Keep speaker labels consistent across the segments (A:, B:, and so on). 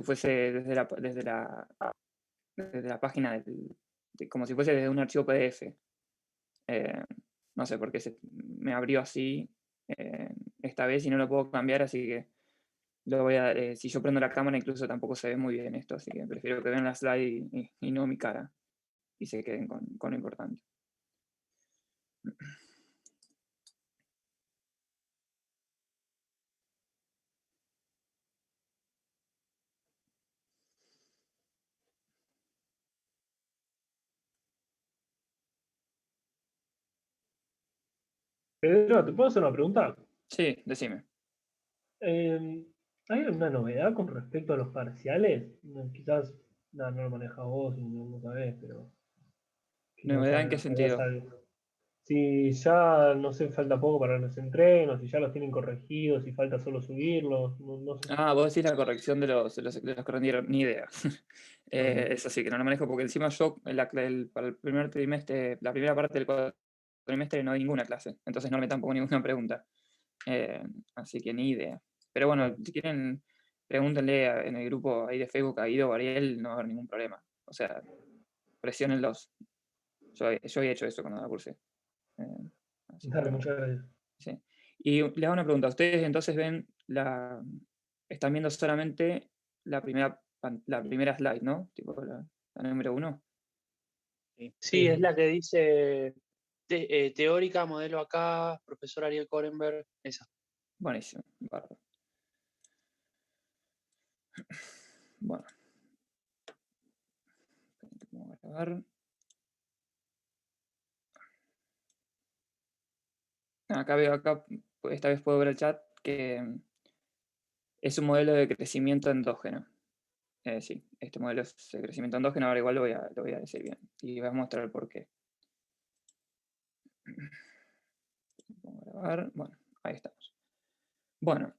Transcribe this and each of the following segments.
A: fuese desde la página como si fuese desde un archivo PDF. Eh, no sé por qué me abrió así esta vez y no lo puedo cambiar, así que si yo prendo la cámara incluso tampoco se ve muy bien esto, así que prefiero que vean la slide y no mi cara y se queden con lo importante.
B: Pedro, ¿te puedo hacer una pregunta?
A: Sí, decime.
B: Eh, ¿Hay alguna novedad con respecto a los parciales? No, quizás no lo manejas vos y no sabés, pero quizás
A: ¿Novedad en qué
B: sabías
A: sentido?
B: algo. Si ya no sé, falta poco para los entrenos, si ya los tienen corregidos, si falta solo subirlos, no sé.
A: Ah, vos decís la corrección de los que rendieron, ni idea.
B: Ok.
A: Eso sí, que no lo manejo porque encima yo para el primer trimestre, la primera parte del cuatrimestre no hay ninguna clase, entonces no me tampoco ninguna pregunta. Eh, Así que ni idea. Pero bueno,
B: Claro.
A: si quieren, pregúntenle en el grupo ahí de Facebook a Guido o Ariel, no va a haber ningún problema. O sea, presionenlos. Yo he hecho eso cuando la cursé. Eh, Así que
B: Dale,
A: bueno,
B: muchas gracias.
A: sí. Y les hago una pregunta. ¿Ustedes entonces están viendo solamente la primera slide, ¿no? Tipo la número uno.
C: Sí,
B: Sí,
C: sí, es la que dice teórica, modelo acá, profesor Ariel Korenberg, esa.
A: Buenísimo. Bárbaro. Bueno, vamos a grabar. Acá veo, esta vez puedo ver el chat que es un modelo de crecimiento endógeno. Sí, este modelo es de crecimiento endógeno, ahora igual lo voy a decir bien. Y voy a mostrar por qué. Vamos a grabar. Bueno, ahí estamos. Bueno,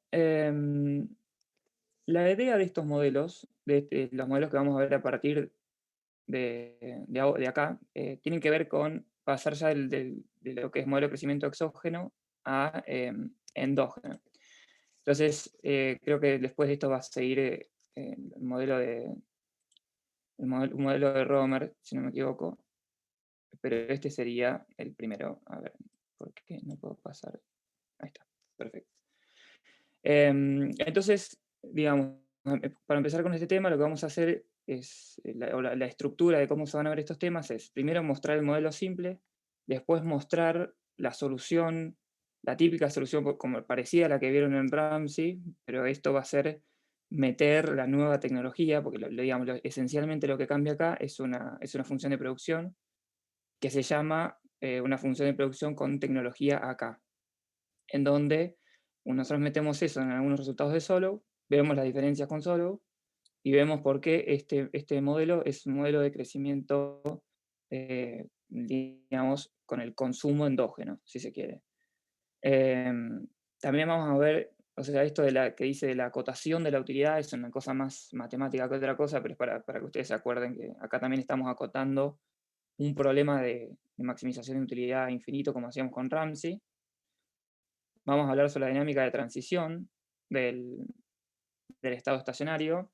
A: la idea de estos modelos, los modelos que vamos a ver a partir de acá, tienen que ver con pasar ya de lo que es modelo de crecimiento exógeno a endógeno. Entonces, creo que después de esto va a seguir un modelo de Romer, si no me equivoco, pero este sería el primero. A ver, ¿por qué no puedo pasar? Ahí está, perfecto. Entonces, digamos, para empezar con este tema, lo que vamos a hacer es, la estructura de cómo se van a ver estos temas es, primero mostrar el modelo simple, después mostrar la solución, la típica solución como parecida a la que vieron en Ramsey, pero esto va a ser meter la nueva tecnología, porque digamos, esencialmente lo que cambia acá es una función de producción que se llama una función de producción con tecnología acá, en donde nosotros metemos eso en algunos resultados de Solow, vemos las diferencias con Solow y vemos por qué este modelo es un modelo de crecimiento, digamos, con el consumo endógeno, si se quiere. También vamos a ver, o sea, esto que dice de la acotación de la utilidad es una cosa más matemática que otra cosa, pero es para que ustedes se acuerden que acá también estamos acotando un problema de maximización de utilidad infinito, como hacíamos con Ramsey. Vamos a hablar sobre la dinámica de transición del estado estacionario,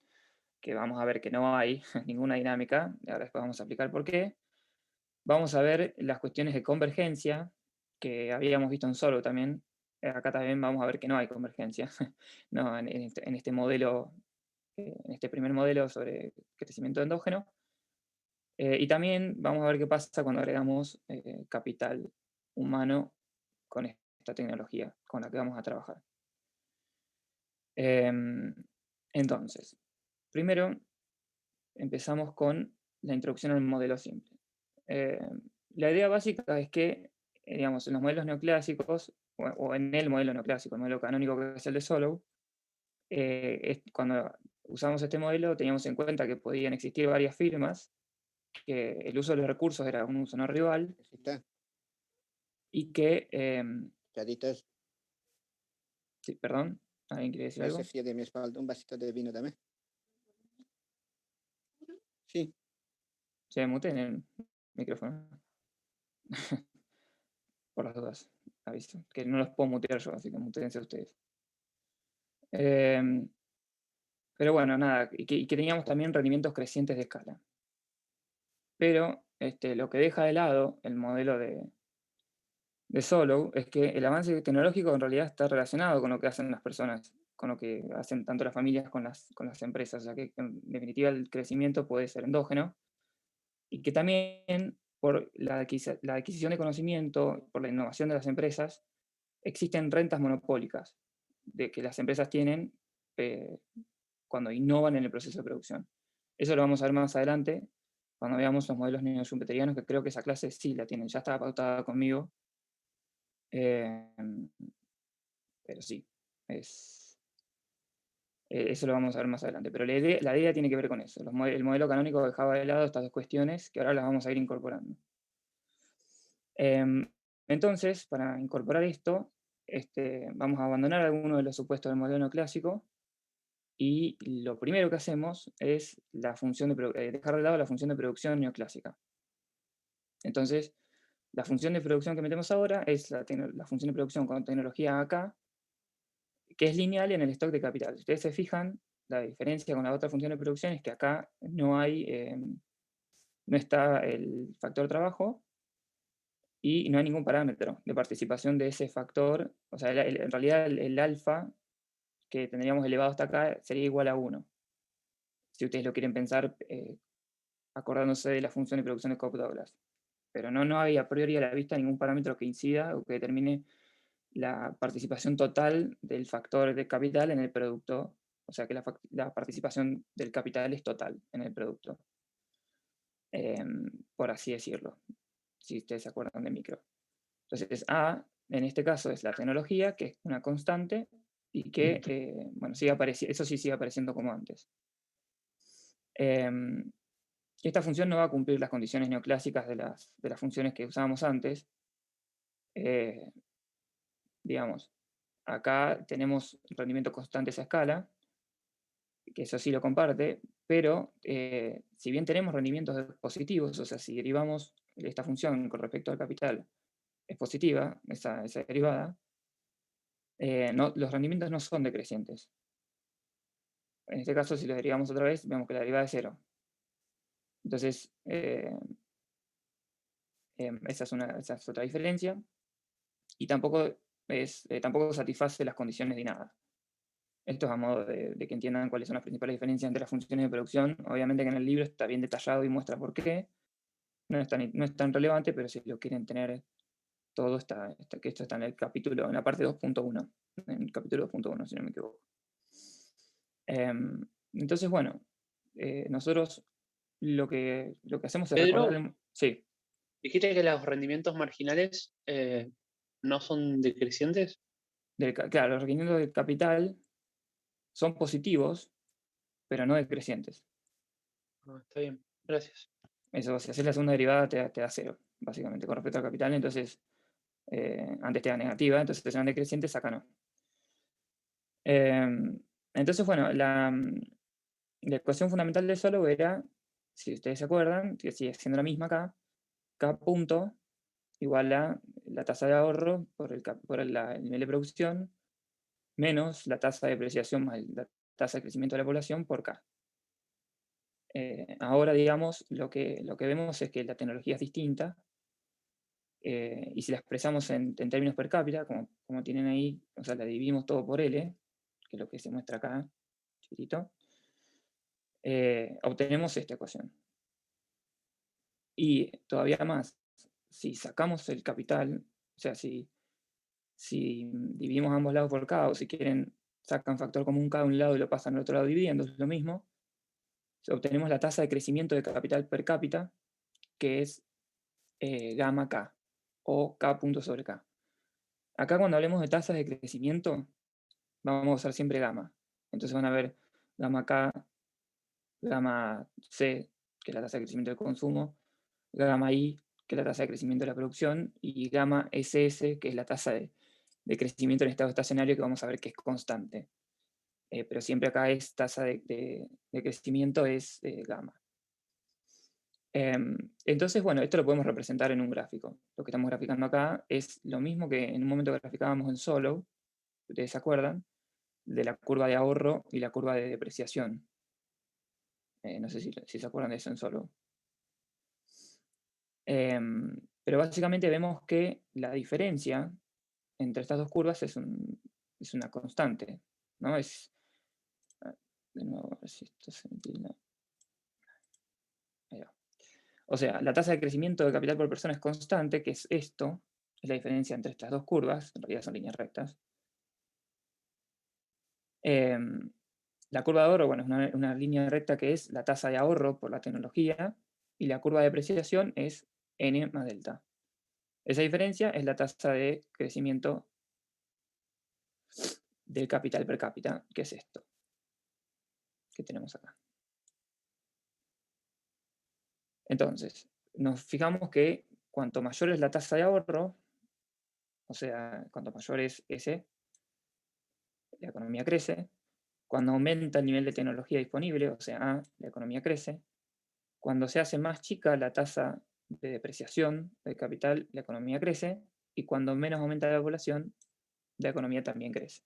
A: que vamos a ver que no hay ninguna dinámica, y ahora después vamos a explicar por qué. Vamos a ver las cuestiones de convergencia, que habíamos visto en Solo también. Acá también vamos a ver que no hay convergencia, no, en este modelo, en este primer modelo sobre crecimiento endógeno. Y también vamos a ver qué pasa cuando agregamos capital humano con esta tecnología con la que vamos a trabajar. Em, entonces, primero empezamos con la introducción al modelo simple. La idea básica es que, digamos, en los modelos neoclásicos, o en el modelo neoclásico, el modelo canónico que es el de Solow, cuando usamos este modelo teníamos en cuenta que podían existir varias firmas, que el uso de los recursos era un uso no rival,
D: Está,
A: y que,
D: chatitos,
A: sí, perdón, ¿alguien quiere decir
D: no se
A: algo?
D: fíe de mi espalda, un vasito de vino también. Sí,
A: Se muteen el micrófono, por las dudas, aviso, que no los puedo mutear yo, así que mutéense ustedes. Pero bueno, nada, y que teníamos también rendimientos crecientes de escala. Pero lo que deja de lado el modelo de Solow es que el avance tecnológico en realidad está relacionado con lo que hacen las personas, con lo que hacen tanto las familias con las empresas, o sea que en definitiva el crecimiento puede ser endógeno, y que también por la adquisición de conocimiento, por la innovación de las empresas, existen rentas monopólicas de que las empresas tienen eh, cuando innovan en el proceso de producción. Eso lo vamos a ver más adelante, cuando veamos los modelos neoschumpeterianos, que creo que esa clase sí la tienen, ya estaba pautada conmigo. Pero sí, eso lo vamos a ver más adelante. Pero la idea tiene que ver con eso. El modelo canónico dejaba de lado estas dos cuestiones que ahora las vamos a ir incorporando. Entonces, para incorporar esto, vamos a abandonar algunos de los supuestos del modelo neoclásico, y lo primero que hacemos es dejar de lado la función de producción neoclásica. Entonces, la función de producción que metemos ahora es la función de producción con tecnología AK, que es lineal en el stock de capital. Si ustedes se fijan, la diferencia con la otra función de producción es que acá no está el factor trabajo y no hay ningún parámetro de participación de ese factor. O sea, en realidad el alfa que tendríamos elevado hasta acá sería igual a 1. Si ustedes lo quieren pensar acordándose de la función de producción de Cobb-Douglas. Pero no hay a priori a la vista ningún parámetro que incida o que determine la participación total del factor de capital en el producto, o sea que la participación del capital es total en el producto, por así decirlo, si ustedes se acuerdan de micro. Entonces, A, en este caso, es la tecnología, que es una constante, y que, bueno, eso sí sigue apareciendo como antes. Esta función no va a cumplir las condiciones neoclásicas de las funciones que usábamos antes. Digamos, acá tenemos rendimiento constante a esa escala, que eso sí lo comparte, pero si bien tenemos rendimientos positivos, o sea, si derivamos esta función con respecto al capital, es positiva, esa derivada, los rendimientos no son decrecientes. En este caso, si lo derivamos otra vez, vemos que la derivada es 0. Entonces, esa es otra diferencia, y tampoco satisface las condiciones de nada. Esto es a modo de que entiendan cuáles son las principales diferencias entre las funciones de producción. Obviamente que en el libro está bien detallado y muestra por qué. No es tan relevante, pero si lo quieren tener todo, que esto está en el capítulo, en la parte 2.1. En el capítulo 2.1, si no me equivoco. Entonces, bueno, nosotros lo que hacemos es
C: Pedro,
A: recordar... Sí,
C: dijiste que los rendimientos marginales no son decrecientes.
A: claro, los requerimientos de capital son positivos, pero no decrecientes.
C: Ah, está bien, gracias.
A: Eso, si haces la segunda derivada te da 0, básicamente, con respecto al capital. Entonces, antes te da negativa, entonces te dan decrecientes, acá no. Entonces, bueno, la ecuación fundamental de Solow era, si ustedes se acuerdan, que sigue siendo la misma acá, K punto igual a la tasa de ahorro por el nivel de producción, menos la tasa de depreciación más la tasa de crecimiento de la población por K. Ahora, digamos, lo que vemos es que la tecnología es distinta, y si la expresamos en términos per cápita, como tienen ahí, o sea, la dividimos todo por L, que es lo que se muestra acá, chiquitito, obtenemos esta ecuación. Y todavía más, si sacamos el capital, o sea, si dividimos ambos lados por K, o si quieren, sacan factor común K de un lado y lo pasan al otro lado dividiendo, es lo mismo, obtenemos la tasa de crecimiento de capital per cápita, que es gamma K, o K punto sobre K. Acá cuando hablemos de tasas de crecimiento, vamos a usar siempre gamma. Entonces van a ver gamma K, gamma C, que es la tasa de crecimiento del consumo, gamma I, que es la tasa de crecimiento de la producción, y gamma SS, que es la tasa de crecimiento en estado estacionario, que vamos a ver que es constante. Pero siempre acá es tasa de crecimiento es gamma. Entonces, bueno, esto lo podemos representar en un gráfico. Lo que estamos graficando acá es lo mismo que en un momento graficábamos en Solow, ustedes se acuerdan, de la curva de ahorro y la curva de depreciación. No sé si se acuerdan de eso en Solo. Pero básicamente vemos que la diferencia entre estas dos curvas es una constante, ¿no? De nuevo, a ver si esto se entiende. Ahí va. O sea, la tasa de crecimiento de capital por persona es constante, que es esto, es la diferencia entre estas dos curvas, en realidad son líneas rectas. La curva de ahorro, bueno, es una línea recta que es la tasa de ahorro por la tecnología, y la curva de depreciación es n más delta. Esa diferencia es la tasa de crecimiento del capital per cápita, que es esto, que tenemos acá. Entonces, nos fijamos que cuanto mayor es la tasa de ahorro, o sea, cuanto mayor es S, la economía crece. Cuando aumenta el nivel de tecnología disponible, o sea, A, la economía crece. Cuando se hace más chica la tasa de depreciación del capital, la economía crece. Y cuando menos aumenta la población, la economía también crece.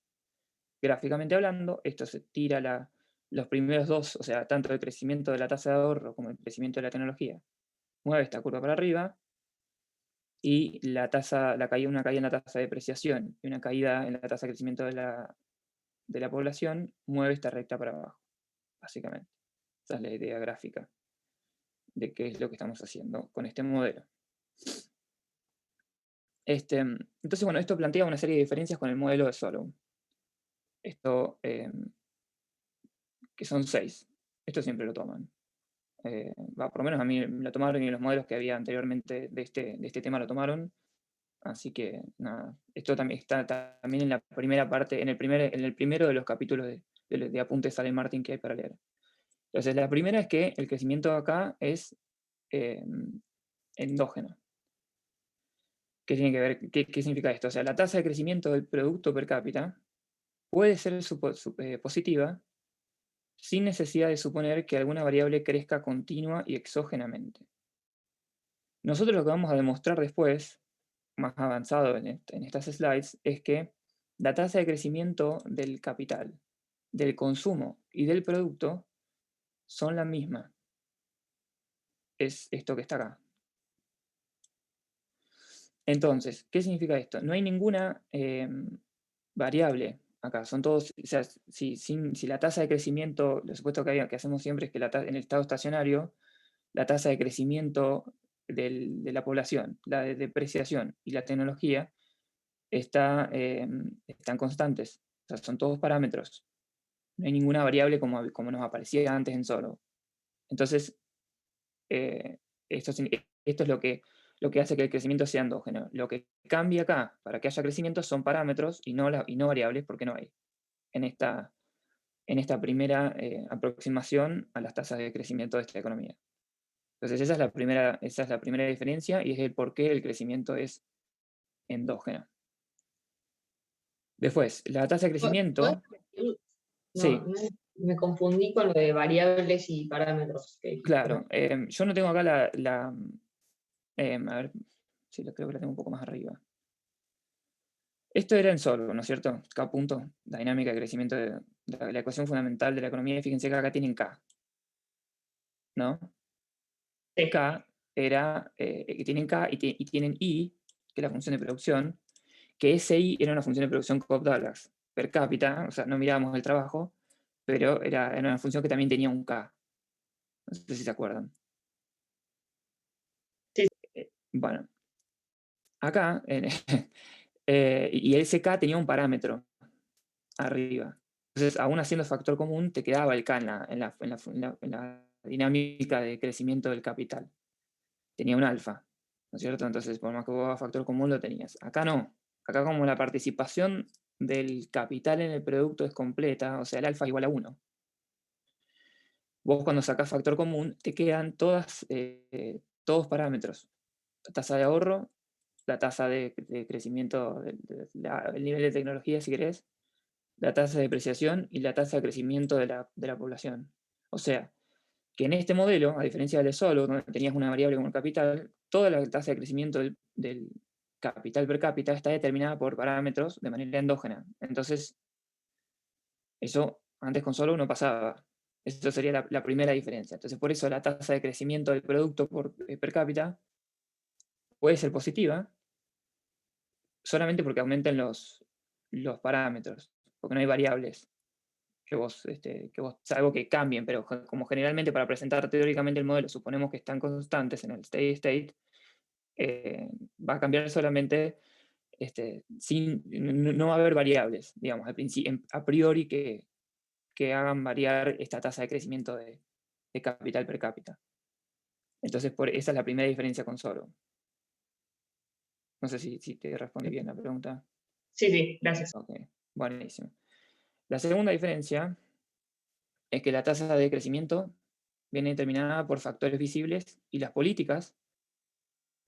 A: Gráficamente hablando, esto se tira los primeros dos, o sea, tanto el crecimiento de la tasa de ahorro como el crecimiento de la tecnología, mueve esta curva para arriba, y una caída en la tasa de depreciación y una caída en la tasa de crecimiento de la población mueve esta recta para abajo, básicamente. Esa es la idea gráfica de qué es lo que estamos haciendo con este modelo. Entonces, bueno, esto plantea una serie de diferencias con el modelo de Solow. Esto, que son 6. Esto siempre lo toman. Por lo menos a mí lo tomaron, y los modelos que había anteriormente de este tema lo tomaron. Así que, nada, esto también está también en la primera parte, en el primero de los capítulos de apuntes Sale Martin que hay para leer. Entonces, la primera es que el crecimiento acá es endógeno. ¿Qué tiene que ver? ¿Qué significa esto? O sea, la tasa de crecimiento del producto per cápita puede ser positiva sin necesidad de suponer que alguna variable crezca continua y exógenamente. Nosotros lo que vamos a demostrar después, más avanzado en estas slides, es que la tasa de crecimiento del capital, del consumo y del producto son la misma. Es esto que está acá. Entonces, ¿qué significa esto? No hay ninguna variable acá. Son todos, o sea, si la tasa de crecimiento, lo supuesto que hacemos siempre es que en el estado estacionario, la tasa de crecimiento de la población, la de depreciación y la tecnología están constantes. O sea, son todos parámetros. No hay ninguna variable como nos aparecía antes en Solo. Entonces, esto es lo que hace que el crecimiento sea endógeno. Lo que cambia acá para que haya crecimiento son parámetros y no variables, porque no hay en esta primera aproximación a las tasas de crecimiento de esta economía. Entonces esa es la primera diferencia, y es el por qué el crecimiento es endógeno. Después, la tasa de crecimiento... Sí.
E: No, me confundí con lo de variables y parámetros.
A: Claro, yo no tengo acá a ver, sí, creo que la tengo un poco más arriba. Esto era en Solo, ¿no es cierto? K punto, la dinámica de crecimiento de la ecuación fundamental de la economía, y fíjense que acá tienen K, ¿no?
E: Sí.
A: K era, tienen K y tienen I, que es la función de producción, que ese I era una función de producción Cobb-Douglas per cápita, o sea, no mirábamos el trabajo, pero era una función que también tenía un K. No sé si se acuerdan.
E: Sí.
A: Bueno, acá, y ese K tenía un parámetro arriba. Entonces, aún haciendo factor común, te quedaba el K en la dinámica de crecimiento del capital. Tenía un alfa, ¿no es cierto? Entonces, por más que vos hagas factor común, lo tenías. Acá no. Acá, como la participación del capital en el producto es completa, o sea, el alfa igual a 1. Vos, cuando sacás factor común, te quedan todos parámetros. La tasa de ahorro, la tasa de crecimiento, el nivel de tecnología, si querés, la tasa de depreciación y la tasa de crecimiento de la población. O sea, que en este modelo, a diferencia del de Solo, donde tenías una variable como el capital, toda la tasa de crecimiento del capital per cápita está determinada por parámetros de manera endógena. Entonces, Eso antes con solo no pasaba. Eso sería la primera diferencia. Entonces, por eso la tasa de crecimiento del producto per cápita puede ser positiva, solamente porque aumenten los parámetros, porque no hay variables salvo que cambien, pero como generalmente para presentar teóricamente el modelo suponemos que están constantes en el steady state, va a cambiar solamente no va a haber variables, digamos, a priori que hagan variar esta tasa de crecimiento de capital per cápita. Entonces, esa es la primera diferencia con Soro. No sé si te respondí bien la pregunta.
E: Sí, gracias.
A: Ok, buenísimo. La segunda diferencia es que la tasa de crecimiento viene determinada por factores visibles y las políticas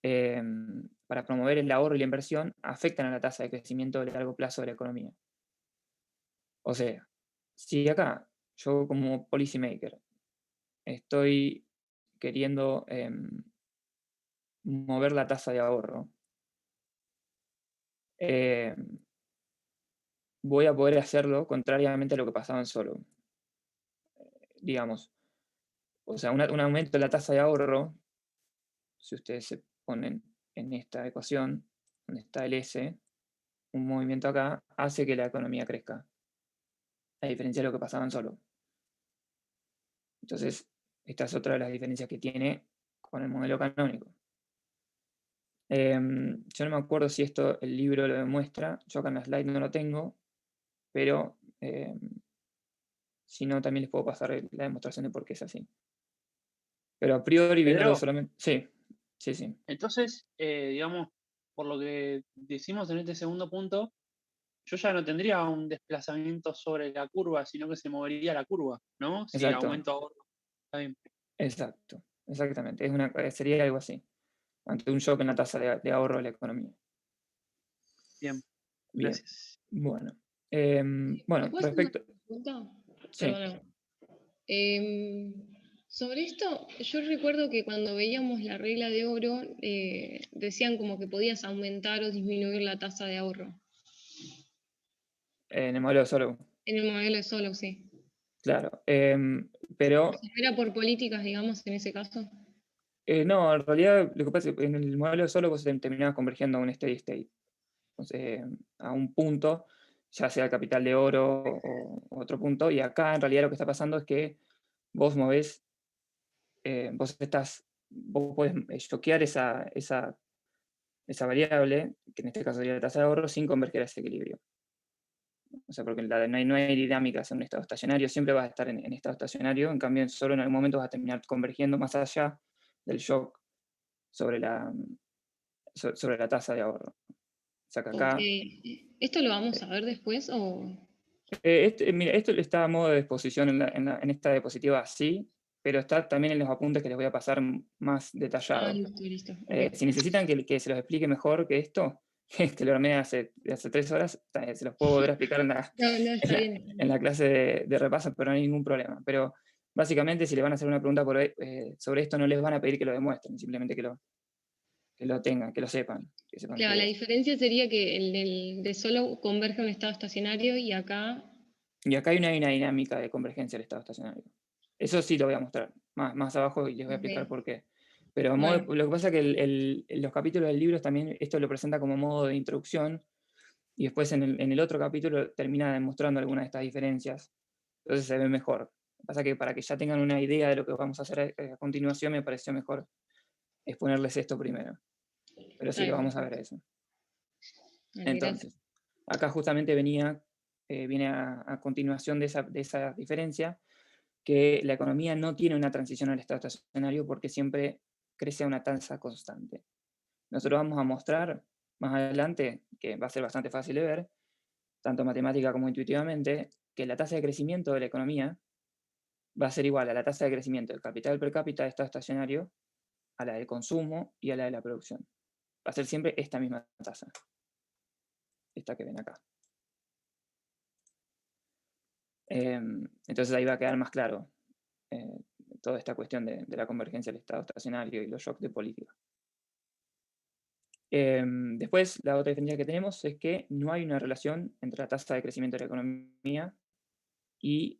A: para promover el ahorro y la inversión afectan a la tasa de crecimiento de largo plazo de la economía. O sea, si acá yo como policy maker estoy queriendo mover la tasa de ahorro, voy a poder hacerlo contrariamente a lo que pasaba en Solo. Digamos, o sea, un aumento de la tasa de ahorro, si ustedes se ponen en esta ecuación, donde está el S, un movimiento acá, hace que la economía crezca, a diferencia de lo que pasaba en Solo. Entonces, esta es otra de las diferencias que tiene con el modelo canónico. Yo no me acuerdo si esto el libro lo demuestra, yo acá en la slide no lo tengo, pero si no, también les puedo pasar la demostración de por qué es así. Pero a priori, viéndolo
C: Pedro,
A: solamente... Sí.
C: entonces, digamos, por lo que decimos en este segundo punto, yo ya no tendría un desplazamiento sobre la curva, sino que se movería la curva, ¿no? Si
A: Exacto,
C: aumento ahorro. Está bien.
A: exactamente. Sería algo así, ante un shock en la tasa de ahorro de la economía.
C: Bien,
A: Bien,
C: gracias.
A: bueno.
F: ¿Me
A: Bueno,
F: puedo hacer una
A: respecto...
F: pregunta?
A: Sí.
F: Perdona. Sobre esto, yo recuerdo que cuando veíamos la regla de oro, decían como que podías aumentar o disminuir la tasa de ahorro.
A: En el modelo de Solow,
F: En el modelo de Solow, sí.
A: claro. Pero
F: ¿No era por políticas, digamos, en ese caso?
A: no, en realidad lo que pasa es que en el modelo de Solow vos terminabas convergiendo a un steady state. Entonces, a un punto, ya sea el capital de oro o otro punto, y acá en realidad lo que está pasando es que vos movés, vos podés choquear esa variable, que en este caso sería la tasa de ahorro, sin converger a ese equilibrio. O sea, porque no hay dinámicas en un estado estacionario, siempre vas a estar en estado estacionario, en cambio solo en algún momento vas a terminar convergiendo más allá del shock sobre sobre la tasa de ahorro. O sea que acá...
F: ¿Esto lo vamos a ver después o...?
A: Mira, esto está a modo de exposición en esta diapositiva así, pero está también en los apuntes que les voy a pasar más detallado.
F: Listo. Ok.
A: Si necesitan que se los explique mejor que esto, que lo armé hace 3 horas, se los puedo volver a explicar
F: No, está bien.
A: en la clase de repaso, pero no hay ningún problema. Pero básicamente, si le van a hacer una pregunta sobre esto, no les van a pedir que lo demuestren, simplemente que lo tengan, que lo sepan. Que sepan
F: Claro, la
A: que
F: diferencia sería que el de Solow converge a un estado estacionario y acá...
A: Y acá hay una dinámica de convergencia del estado estacionario. Eso sí lo voy a mostrar más abajo y les voy a explicar
F: Ok.
A: por qué. Pero
F: Bueno.
A: lo que pasa es que los capítulos del libro también esto lo presenta como modo de introducción y después en el otro capítulo termina demostrando algunas de estas diferencias. Entonces se ve mejor. Lo que pasa es que para que ya tengan una idea de lo que vamos a hacer a continuación me pareció mejor exponerles esto primero. Pero
F: Está
A: sí, lo
F: bien,
A: vamos a ver eso.
F: Dale, gracias.
A: Entonces, acá justamente viene a continuación de esa diferencia, que la economía no tiene una transición al estado estacionario porque siempre crece a una tasa constante. Nosotros vamos a mostrar más adelante, que va a ser bastante fácil de ver, tanto matemática como intuitivamente, que la tasa de crecimiento de la economía va a ser igual a la tasa de crecimiento del capital per cápita de estado estacionario, a la del consumo y a la de la producción. Va a ser siempre esta misma tasa, esta que ven acá. Entonces ahí va a quedar más claro toda esta cuestión de la convergencia del estado estacionario y los shocks de política. Después, la otra diferencia que tenemos es que no hay una relación entre la tasa de crecimiento de la economía y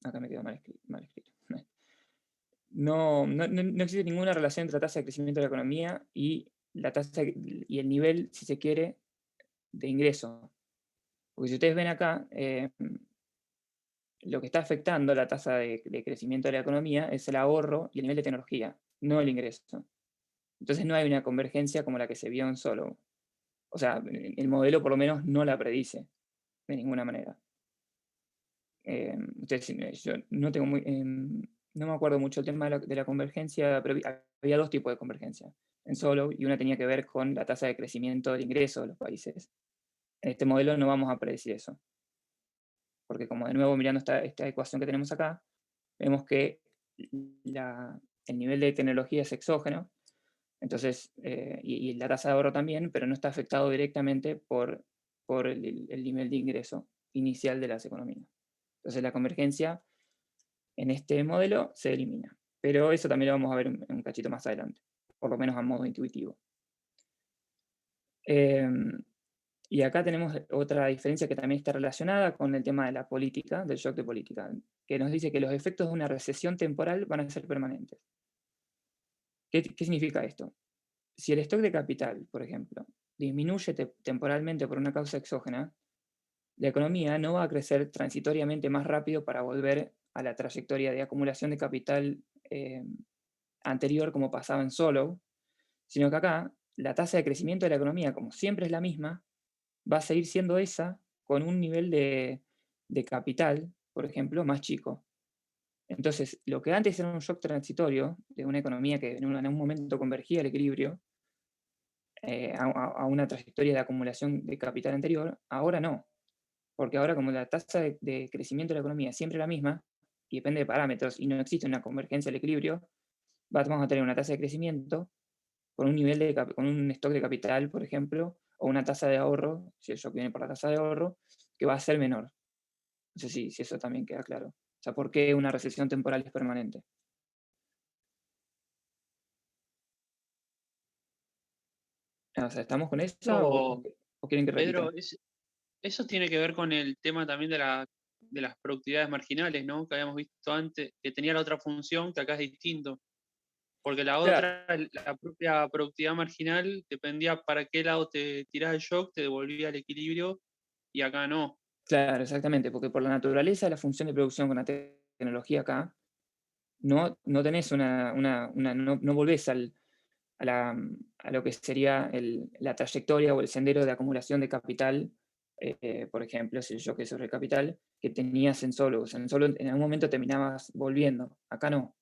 A: acá me quedó mal escrito. No existe ninguna relación entre la tasa de crecimiento de la economía y la tasa y el nivel, si se quiere, de ingreso. Porque si ustedes ven acá, lo que está afectando la tasa de crecimiento de la economía es el ahorro y el nivel de tecnología, no el ingreso. Entonces no hay una convergencia como la que se vio en Solow. O sea, el modelo por lo menos no la predice de ninguna manera. Yo no tengo no me acuerdo mucho el tema de la convergencia, pero había dos tipos de convergencia en Solow, y una tenía que ver con la tasa de crecimiento del ingreso de los países. En este modelo no vamos a predecir eso, porque como de nuevo mirando esta ecuación que tenemos acá, vemos que el nivel de tecnología es exógeno, entonces, y la tasa de ahorro también, pero no está afectado directamente por el nivel de ingreso inicial de las economías. Entonces la convergencia en este modelo se elimina. Pero eso también lo vamos a ver un cachito más adelante, por lo menos a modo intuitivo. Y acá tenemos otra diferencia que también está relacionada con el tema de la política, del shock de política, que nos dice que los efectos de una recesión temporal van a ser permanentes. ¿Qué significa esto? Si el stock de capital, por ejemplo, disminuye temporalmente por una causa exógena, la economía no va a crecer transitoriamente más rápido para volver a la trayectoria de acumulación de capital anterior como pasaba en Solow, sino que acá la tasa de crecimiento de la economía, como siempre es la misma, va a seguir siendo esa con un nivel de capital, por ejemplo, más chico. Entonces, lo que antes era un shock transitorio de una economía que en un momento convergía al equilibrio, a una trayectoria de acumulación de capital anterior, ahora no. Porque ahora como la tasa de crecimiento de la economía es siempre la misma, y depende de parámetros, y no existe una convergencia al equilibrio, vamos a tener una tasa de crecimiento con un nivel con un stock de capital, por ejemplo, o una tasa de ahorro, si el shock viene por la tasa de ahorro, que va a ser menor. No sé si eso también queda claro. O sea, ¿por qué una recesión temporal es permanente? O sea, ¿estamos con eso o quieren que repita?
C: Pedro, eso tiene que ver con el tema también de las productividades marginales, ¿no? Que habíamos visto antes, que tenía la otra función, que acá es distinto. Porque la
A: Claro.
C: otra, la propia productividad marginal, dependía para qué lado te tirás el shock, te devolvía el equilibrio, y acá no.
A: Claro, exactamente, porque por la naturaleza de la función de producción con la tecnología acá, no tenés no volvés a lo que sería la trayectoria o el sendero de acumulación de capital, por ejemplo, si el shock es sobre el capital, que tenías en Solow. O sea, en Solow en algún momento terminabas volviendo, acá no.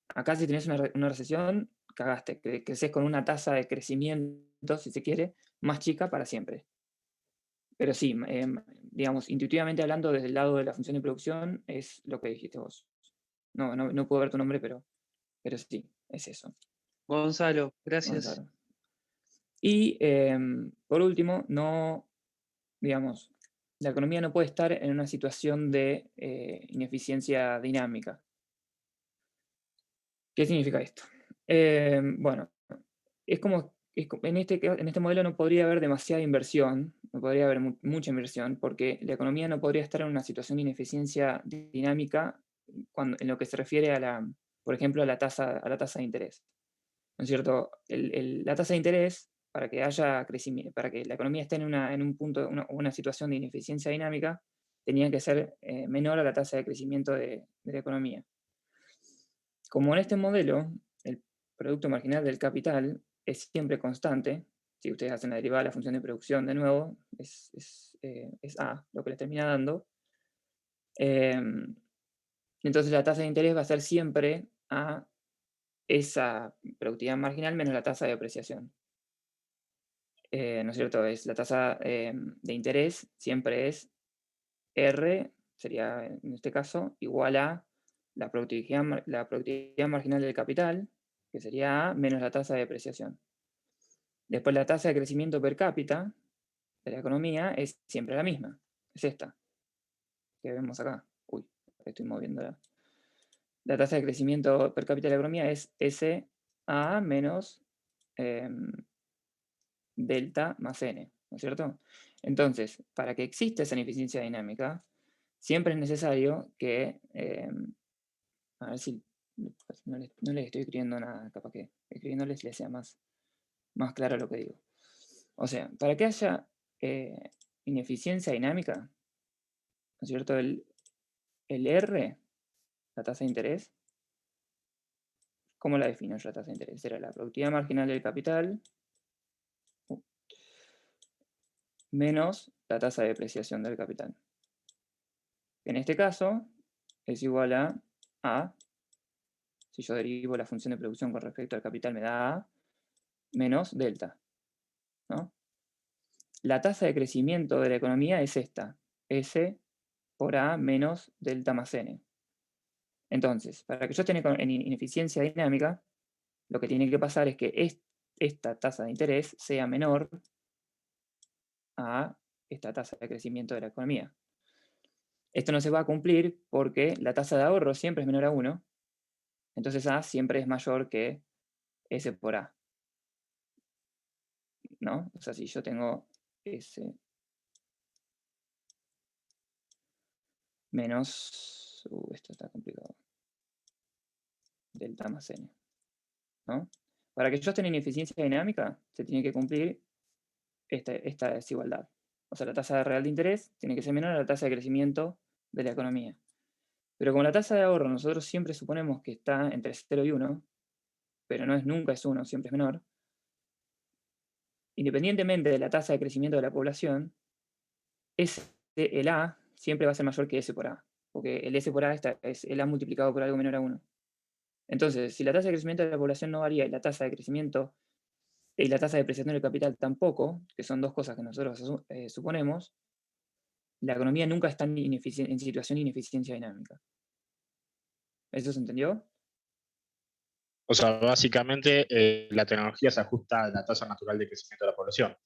A: Acá si tenés una recesión, cagaste, creces con una tasa de crecimiento, si se quiere, más chica para siempre. Pero sí, digamos, intuitivamente hablando desde el lado de la función de producción, es lo que dijiste vos. No puedo ver tu nombre, pero sí, es eso.
C: Gonzalo, gracias.
A: Gonzalo. Y por último, digamos, la economía no puede estar en una situación de ineficiencia dinámica. ¿Qué significa esto? Bueno, en este modelo no podría haber demasiada inversión, no podría haber mucha inversión, porque la economía no podría estar en una situación de ineficiencia dinámica en lo que se refiere por ejemplo, a la tasa de interés. ¿No es cierto? La tasa de interés, para que haya crecimiento, para que la economía esté en un punto, una situación de ineficiencia dinámica, tenía que ser menor a la tasa de crecimiento de la economía. Como en este modelo, el producto marginal del capital es siempre constante, si ustedes hacen la derivada de la función de producción de nuevo, es A lo que les termina dando, entonces la tasa de interés va a ser siempre a esa productividad marginal menos la tasa de depreciación. ¿No es cierto? La tasa de interés siempre es R, sería en este caso, igual a la productividad marginal del capital, que sería A, menos la tasa de depreciación. Después la tasa de crecimiento per cápita de la economía es siempre la misma, es esta, que vemos acá. Uy, estoy moviéndola. La tasa de crecimiento per cápita de la economía es SA menos delta más N, ¿no es cierto? Entonces, para que exista esa ineficiencia dinámica, siempre es necesario que, a ver si no les estoy escribiendo nada, capaz que escribiéndoles les sea más claro lo que digo. O sea, para que haya ineficiencia dinámica, ¿no es cierto? El R, la tasa de interés, ¿cómo la defino yo la tasa de interés? Era la productividad marginal del capital menos la tasa de depreciación del capital. En este caso es igual a, si yo derivo la función de producción con respecto al capital me da A, menos delta, ¿no? La tasa de crecimiento de la economía es esta, S por A menos delta más N. Entonces, para que yo esté en ineficiencia dinámica, lo que tiene que pasar es que esta tasa de interés sea menor a esta tasa de crecimiento de la economía. Esto no se va a cumplir porque la tasa de ahorro siempre es menor a 1, entonces A siempre es mayor que S por A, ¿no? O sea, si yo tengo S menos, esto está complicado, delta más N, ¿no? Para que yo esté en ineficiencia dinámica, se tiene que cumplir esta desigualdad. O sea, la tasa real de interés tiene que ser menor a la tasa de crecimiento de la economía. Pero como la tasa de ahorro nosotros siempre suponemos que está entre 0 y 1, pero nunca es 1, siempre es menor, independientemente de la tasa de crecimiento de la población, el A siempre va a ser mayor que S por A, porque el S por A es el A multiplicado por algo menor a 1. Entonces, si la tasa de crecimiento de la población no varía y la tasa de crecimiento y la tasa de depreciación del capital tampoco, que son dos cosas que nosotros suponemos, la economía nunca está en situación de ineficiencia dinámica. ¿Eso se entendió?
G: O sea, básicamente la tecnología se ajusta a la tasa natural de crecimiento de la población.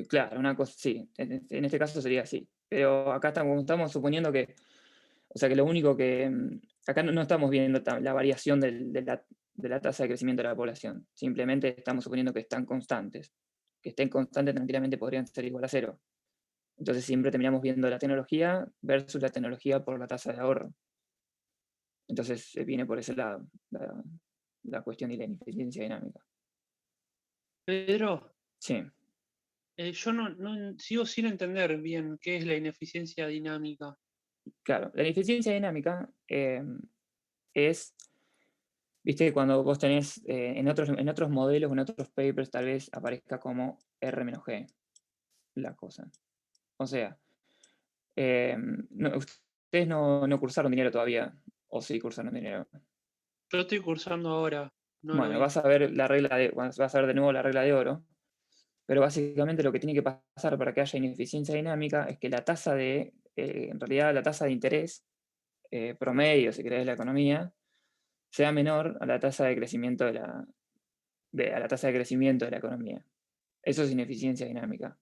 A: Claro, una cosa, sí, en este caso sería así. Pero acá estamos suponiendo que, o sea, que lo único que, acá no estamos viendo la variación de la tasa de crecimiento de la población. Simplemente estamos suponiendo que están constantes. Que estén constantes tranquilamente podrían ser igual a 0. Entonces siempre terminamos viendo la tecnología versus la tecnología por la tasa de ahorro. Entonces viene por ese lado la cuestión de la ineficiencia dinámica.
C: Pedro,
A: Sí.
C: yo sigo sin entender bien qué es la ineficiencia dinámica.
A: Claro, la ineficiencia dinámica es, viste, cuando vos tenés en otros modelos, en otros papers, tal vez aparezca como R-G la cosa. O sea, ustedes no cursaron dinero todavía, o sí cursaron dinero.
C: Yo estoy cursando ahora. No lo
A: Bueno,
C: vi.
A: vas a ver vas a ver de nuevo la regla de oro, pero básicamente lo que tiene que pasar para que haya ineficiencia dinámica es que la tasa en realidad la tasa de interés promedio, si querés, de la economía, sea menor a la tasa de crecimiento a la tasa de crecimiento de la economía. Eso es ineficiencia dinámica.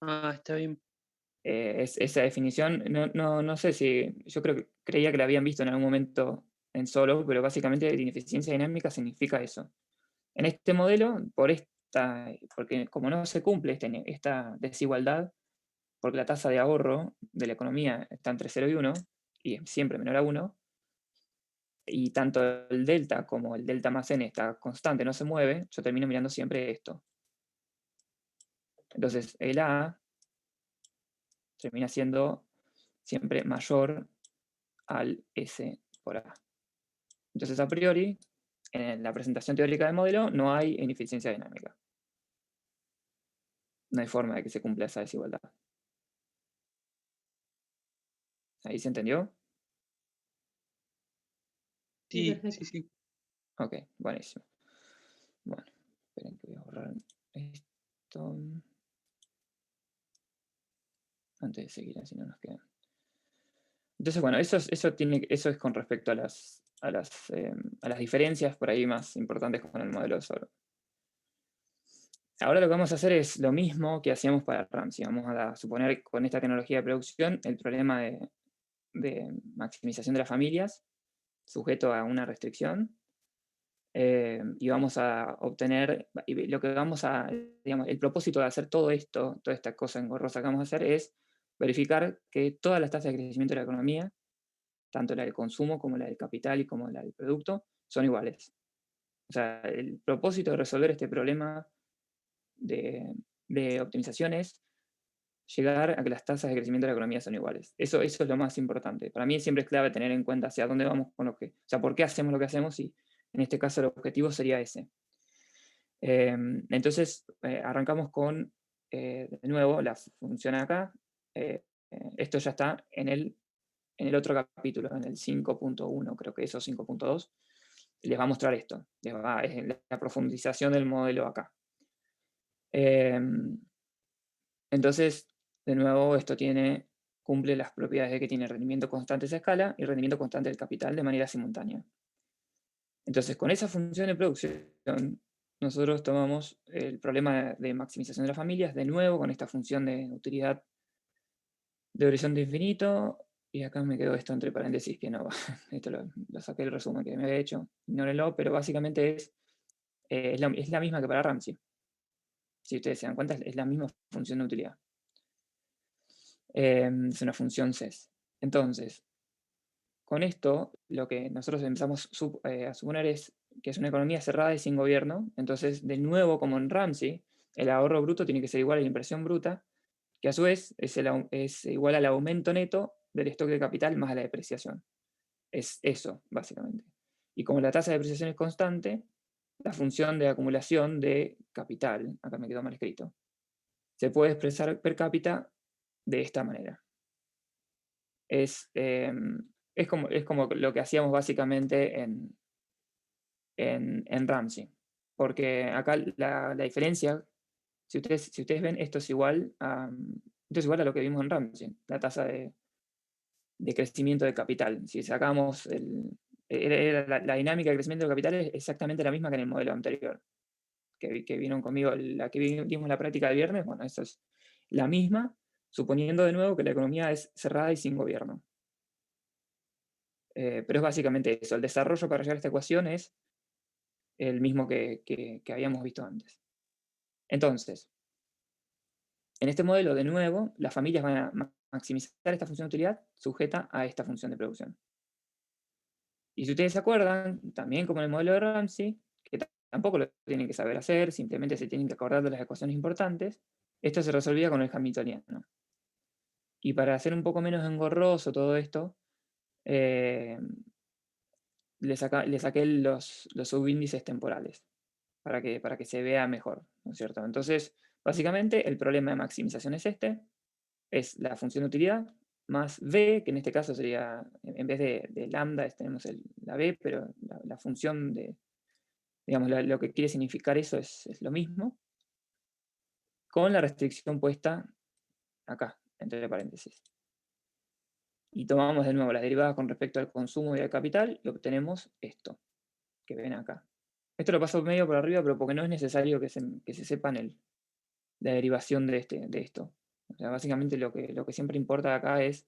C: Ah, está bien.
A: Esa definición, no sé si, yo creía que la habían visto en algún momento en Solo, pero básicamente ineficiencia dinámica significa eso. En este modelo, porque como no se cumple esta desigualdad, porque la tasa de ahorro de la economía está entre 0 y 1, y es siempre menor a 1, y tanto el delta como el delta más n está constante, no se mueve, yo termino mirando siempre esto. Entonces el A termina siendo siempre mayor al S por A. Entonces a priori, en la presentación teórica del modelo, no hay ineficiencia dinámica. No hay forma de que se cumpla esa desigualdad. ¿Ahí se entendió?
C: Sí,
E: perfecto.
C: sí.
A: Ok, buenísimo. Bueno, esperen que voy a borrar esto. Antes de seguir, así no nos queda. Entonces, bueno, eso es con respecto a las diferencias por ahí más importantes con el modelo de Soro. Ahora lo que vamos a hacer es lo mismo que hacíamos para Ramsey. Vamos a suponer con esta tecnología de producción el problema de maximización de las familias sujeto a una restricción. Y vamos a obtener, lo que digamos, el propósito de hacer todo esto, toda esta cosa engorrosa que vamos a hacer es verificar que todas las tasas de crecimiento de la economía, tanto la del consumo como la del capital y como la del producto, son iguales. O sea, el propósito de resolver este problema de optimización es llegar a que las tasas de crecimiento de la economía son iguales. Eso es lo más importante. Para mí siempre es clave tener en cuenta hacia dónde vamos con lo que... O sea, por qué hacemos lo que hacemos, y en este caso el objetivo sería ese. Entonces, arrancamos con, de nuevo, la función acá. Esto ya está en el otro capítulo, en el 5.1, creo que eso, 5.2. Les va a mostrar esto. Es la profundización del modelo acá. Entonces, de nuevo, esto cumple las propiedades de que tiene rendimiento constante esa escala y rendimiento constante del capital de manera simultánea. Entonces, con esa función de producción, nosotros tomamos el problema de maximización de las familias, de nuevo, con esta función de utilidad de horizonte infinito, y acá me quedó esto entre paréntesis que no va. Esto lo saqué del resumen que me había hecho, ignórenlo, pero básicamente es la misma que para Ramsey. Si ustedes se dan cuenta, es la misma función de utilidad. Es una función CES. Entonces, con esto, lo que nosotros empezamos a suponer es que es una economía cerrada y sin gobierno. Entonces, de nuevo, como en Ramsey, el ahorro bruto tiene que ser igual a la inversión bruta, que a su vez es igual al aumento neto del stock de capital más a la depreciación. Es eso, básicamente. Y como la tasa de depreciación es constante, la función de acumulación de capital, acá me quedó mal escrito, se puede expresar per cápita de esta manera. Es como lo que hacíamos básicamente en Ramsey. Porque acá la diferencia, si ustedes ven, esto es igual a lo que vimos en Ramsey, la tasa de crecimiento de capital. Si sacamos la dinámica de crecimiento de capital es exactamente la misma que en el modelo anterior, que vieron conmigo, la que vimos la práctica del viernes. Bueno, esa es la misma, suponiendo de nuevo que la economía es cerrada y sin gobierno. Pero es básicamente eso. El desarrollo para llegar a esta ecuación es el mismo que habíamos visto antes. Entonces, en este modelo, de nuevo, las familias van a maximizar esta función de utilidad sujeta a esta función de producción. Y si ustedes se acuerdan, también como en el modelo de Ramsey, que tampoco lo tienen que saber hacer, simplemente se tienen que acordar de las ecuaciones importantes, esto se resolvía con el hamiltoniano. Y para hacer un poco menos engorroso todo esto, le saqué los subíndices temporales para que se vea mejor, ¿no es cierto? Entonces, básicamente, el problema de maximización es es la función de utilidad más b, que en este caso sería, en vez de lambda, tenemos la b, pero la función de, digamos, lo que quiere significar eso es lo mismo, con la restricción puesta acá, entre paréntesis. Y tomamos de nuevo las derivadas con respecto al consumo y al capital y obtenemos esto, que ven acá. Esto lo paso medio por arriba, pero porque no es necesario que se sepan la derivación de esto. O sea, básicamente lo que siempre importa acá es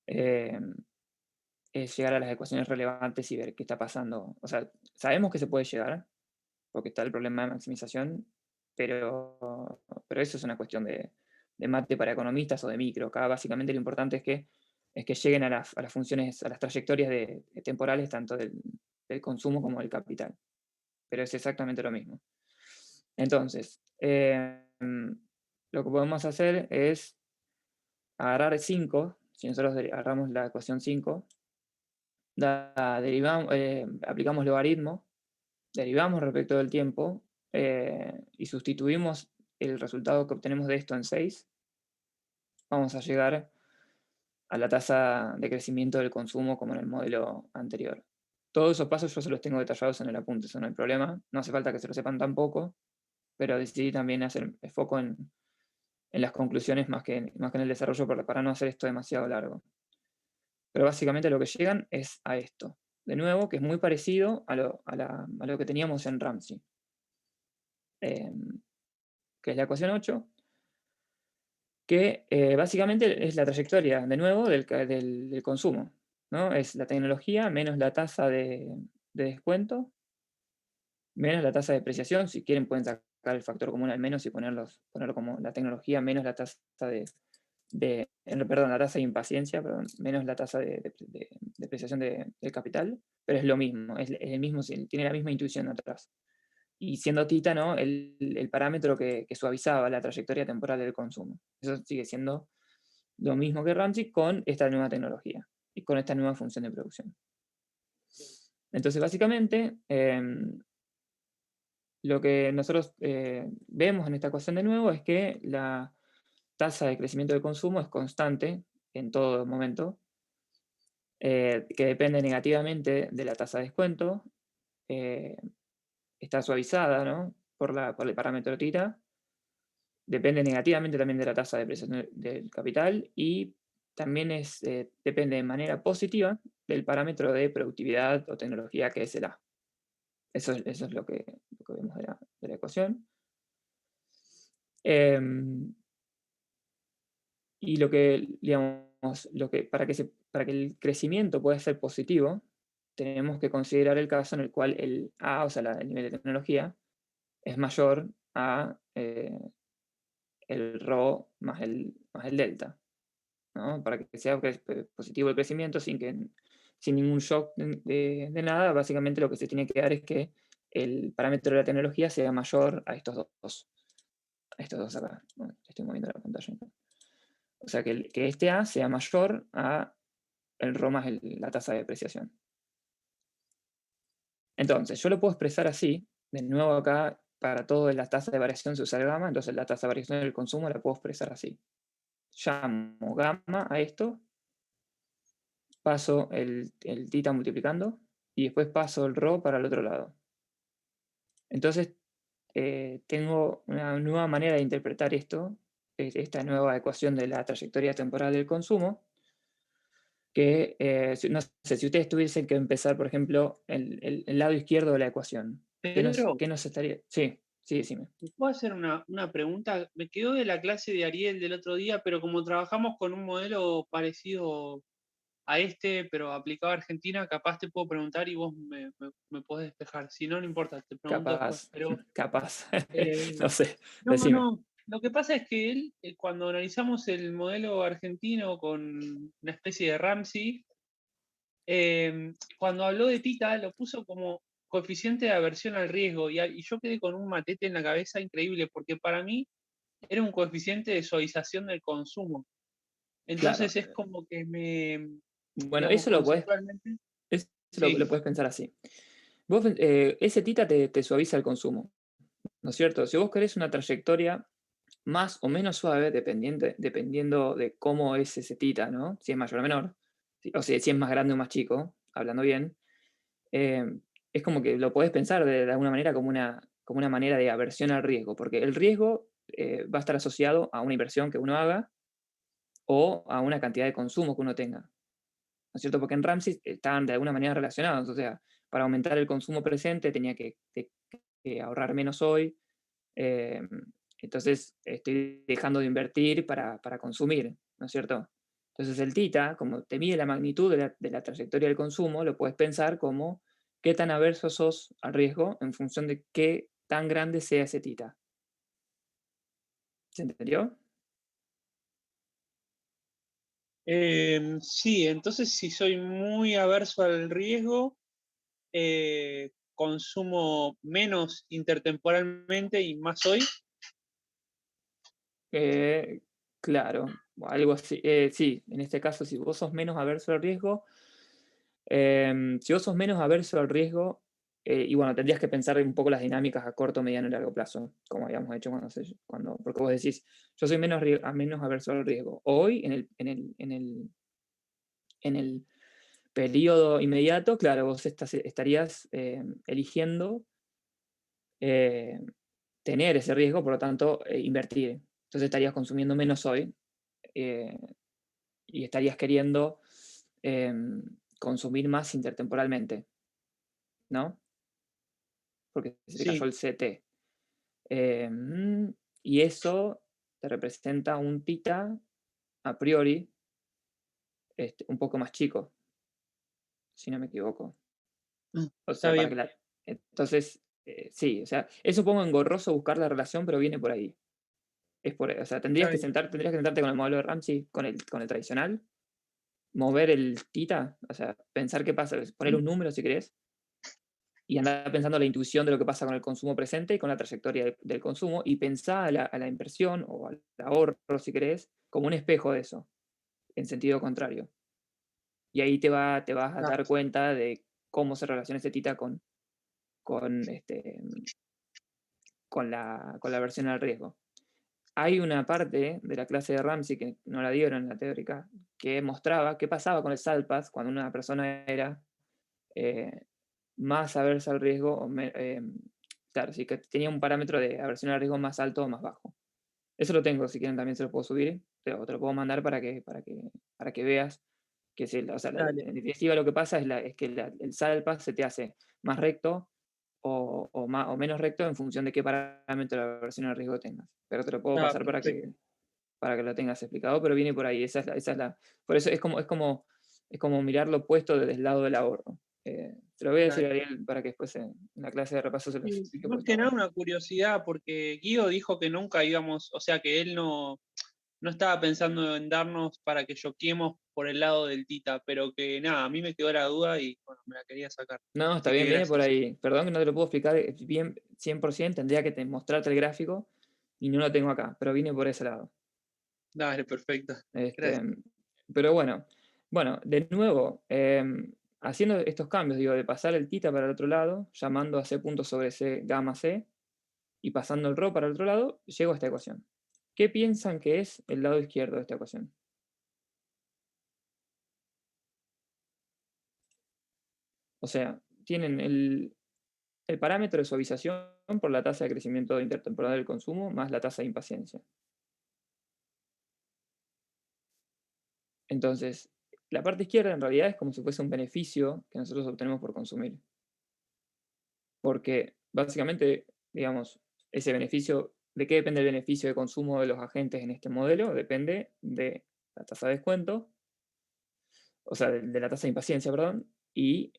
A: llegar a las ecuaciones relevantes y ver qué está pasando. O sea, sabemos que se puede llegar, porque está el problema de maximización, pero eso es una cuestión de mate para economistas o de micro. Acá básicamente lo importante es que lleguen a las funciones, a las trayectorias temporales tanto del consumo como del capital. Pero es exactamente lo mismo. Entonces, lo que podemos hacer es agarrar 5, si nosotros agarramos la ecuación 5, aplicamos logaritmo, derivamos respecto del tiempo y sustituimos el resultado que obtenemos de esto en 6, vamos a llegar a la tasa de crecimiento del consumo como en el modelo anterior. Todos esos pasos yo se los tengo detallados en el apunte, eso no hay problema, no hace falta que se lo sepan tampoco, pero decidí también hacer foco en las conclusiones más que en el desarrollo para no hacer esto demasiado largo. Pero básicamente lo que llegan es a esto. De nuevo, que es muy parecido a lo que teníamos en Ramsey. Que es la ecuación 8, que básicamente es la trayectoria, de nuevo, del consumo, ¿no? Es la tecnología menos la tasa de descuento, menos la tasa de depreciación. Si quieren pueden sacar el factor común al menos y ponerlo como la tecnología menos la tasa de perdón, la tasa de impaciencia, perdón, menos la tasa de depreciación del capital, pero es lo mismo, es el mismo, tiene la misma intuición atrás. Y siendo tita, ¿no? el parámetro que suavizaba la trayectoria temporal del consumo. Eso sigue siendo lo mismo que Ramsey con esta nueva tecnología y con esta nueva función de producción. Entonces, básicamente, lo que nosotros vemos en esta ecuación de nuevo es que la tasa de crecimiento del consumo es constante en todo momento, que depende negativamente de la tasa de descuento, está suavizada, ¿no? por el parámetro tita, depende negativamente también de la tasa de depreciación del capital y también depende de manera positiva del parámetro de productividad o tecnología que es el A. Eso es lo que vemos de la ecuación. Y lo que, digamos, para que el crecimiento pueda ser positivo, tenemos que considerar el caso en el cual el A, o sea, el nivel de tecnología, es mayor a el ρ más el delta, ¿no? Para que sea positivo el crecimiento sin ningún shock de nada, básicamente lo que se tiene que dar es que el parámetro de la tecnología sea mayor a estos dos. A estos dos acá. ¿No? Estoy moviendo la pantalla. O sea, que este A sea mayor a el ρ más la tasa de depreciación. Entonces, yo lo puedo expresar así. De nuevo acá, para todo la tasa de variación se usa el gamma, entonces la tasa de variación del consumo la puedo expresar así. Llamo gamma a esto, paso el tita multiplicando, y después paso el ρ para el otro lado. Entonces, tengo una nueva manera de interpretar esto, esta nueva ecuación de la trayectoria temporal del consumo, que no sé, si ustedes tuviesen que empezar, por ejemplo, el lado izquierdo de la ecuación, ¿qué
C: Pedro,
A: nos estaría? Sí, decime.
C: ¿te puedo hacer una pregunta? Me quedó de la clase de Ariel del otro día, pero como trabajamos con un modelo parecido a este, pero aplicado a Argentina, capaz te puedo preguntar y vos me podés despejar. Si no, no importa, te pregunto después. Pero
A: Capaz,
C: eh,
A: no sé,
C: no,
A: decime.
C: no. Lo que pasa es que él, cuando analizamos el modelo argentino con una especie de Ramsey, cuando habló de Tita, lo puso como coeficiente de aversión al riesgo y yo quedé con un matete en la cabeza increíble porque para mí era un coeficiente de suavización del consumo.
A: Claro.
C: Entonces es como que
A: Bueno,
C: digamos,
A: eso lo puedes
C: conceptualmente.
A: lo
C: Sí,
A: puedes pensar así. Ese tita te suaviza el consumo, ¿no es cierto? Si vos querés una trayectoria más o menos suave, dependiendo de cómo es ese tita, ¿no? Si es mayor o menor, o sea, si es más grande o más chico, hablando bien, es como que lo podés pensar de alguna manera como una manera de aversión al riesgo, porque el riesgo va a estar asociado a una inversión que uno haga o a una cantidad de consumo que uno tenga, ¿no es cierto? Porque en Ramsey estaban de alguna manera relacionados, o sea, para aumentar el consumo presente tenía que ahorrar menos hoy, eh, entonces estoy dejando de invertir para consumir, ¿no es cierto? Entonces el tita, como te mide la magnitud de la trayectoria del consumo, lo puedes pensar como qué tan averso sos al riesgo en función de qué tan grande sea ese tita. ¿Se entendió?
C: Sí, entonces si soy muy averso al riesgo, consumo menos intertemporalmente y más hoy.
A: Claro, algo así. Sí, en este caso, si vos sos menos averso al riesgo, y bueno, tendrías que pensar un poco las dinámicas a corto, mediano y largo plazo, como habíamos hecho porque vos decís, yo soy menos averso al riesgo. Hoy, en el periodo inmediato, claro, vos estarías eligiendo tener ese riesgo, por lo tanto, invertir. Entonces estarías consumiendo menos hoy y estarías queriendo consumir más intertemporalmente, ¿no? Porque se te cayó
C: Sí,
A: el CT. Y eso te representa un tita a priori un poco más chico, si no me equivoco. O
C: está
A: sea,
C: bien.
A: entonces, sí, o sea, es un poco engorroso buscar la relación, pero viene por ahí. O sea,
C: Está bien.
A: tendrías que sentarte con el modelo de Ramsey, con el tradicional, mover el tita, o sea, pensar qué pasa, poner un número si querés, y andar pensando la intuición de lo que pasa con el consumo presente y con la trayectoria del consumo, y pensar a la inversión o al ahorro, si querés, como un espejo de eso, en sentido contrario. Y ahí te vas a dar cuenta de cómo se relaciona ese tita con, este, con la versión al riesgo. Hay una parte de la clase de Ramsey que no la dieron en la teórica, que mostraba qué pasaba con el SALPAS cuando una persona era más aversa al riesgo, claro, sí, que tenía un parámetro de aversión al riesgo más alto o más bajo. Eso lo tengo, si quieren también se lo puedo subir, o te lo puedo mandar para que veas que o sea,
C: Dale.
A: en definitiva lo que pasa es que el SALPAS se te hace más recto o menos recto en función de qué parámetro de aversión al riesgo tengas. Pero te lo puedo pasar
C: Perfecto.
A: para que lo tengas explicado, pero viene por ahí. Por eso es como mirar lo opuesto desde el lado del ahorro. Te lo voy a decir a
C: Dale.
A: Ariel para que después en la clase de repaso se lo
C: Y
A: explique.
C: más que nada una curiosidad, porque Guido dijo que nunca íbamos, o sea que él no estaba pensando en darnos para que choquemos por el lado del Tita, pero que nada, a mí me quedó la duda y bueno, me la quería sacar.
A: No, está
C: Así que
A: bien, viene por
C: gracias.
A: ahí. Perdón que no te lo puedo explicar bien 100%, tendría que mostrarte el gráfico y no lo tengo acá, pero viene por ese lado.
C: Dale, perfecto.
A: Este,
C: Gracias.
A: pero bueno, de nuevo, haciendo estos cambios, digo, de pasar el tita para el otro lado, llamando a C punto sobre C gamma C, y pasando el ρ para el otro lado, llego a esta ecuación. ¿Qué piensan que es el lado izquierdo de esta ecuación? O sea, tienen el parámetro de suavización por la tasa de crecimiento intertemporal del consumo más la tasa de impaciencia. Entonces, la parte izquierda en realidad es como si fuese un beneficio que nosotros obtenemos por consumir. Porque básicamente, digamos, ese beneficio, ¿de qué depende el beneficio de consumo de los agentes en este modelo? Depende de la tasa de descuento, o sea, de la tasa de impaciencia, perdón, y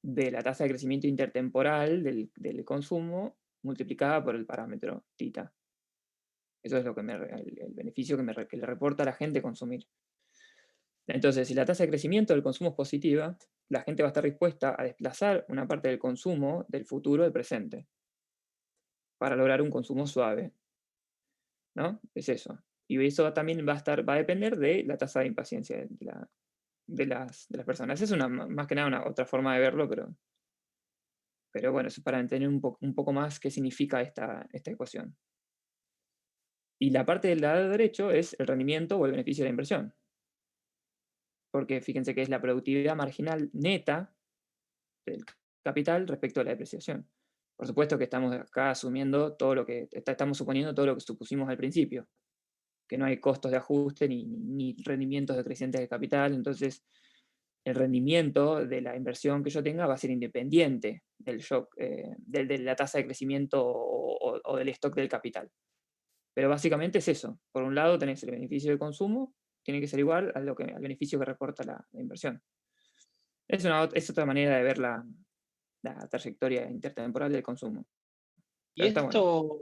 A: de la tasa de crecimiento intertemporal del consumo multiplicada por el parámetro tita. Eso es lo que el beneficio que le reporta a la gente consumir. Entonces, si la tasa de crecimiento del consumo es positiva, la gente va a estar dispuesta a desplazar una parte del consumo del futuro al presente para lograr un consumo suave, ¿no? Es eso. Y eso también va a depender de la tasa de impaciencia de las personas. Es más que nada otra forma de verlo, pero bueno, eso es para entender un poco más qué significa esta ecuación. Y la parte del lado derecho es el rendimiento o el beneficio de la inversión. Porque fíjense que es la productividad marginal neta del capital respecto a la depreciación. Por supuesto que estamos acá asumiendo todo lo que, estamos suponiendo todo lo que supusimos al principio, que no hay costos de ajuste ni rendimientos decrecientes del capital, entonces el rendimiento de la inversión que yo tenga va a ser independiente del shock, de la tasa de crecimiento o del stock del capital. Pero básicamente es eso. Por un lado tenés el beneficio de consumo, tiene que ser igual al beneficio que reporta la inversión. Es otra manera de ver la trayectoria intertemporal del consumo.
C: Y
A: Pero está bueno.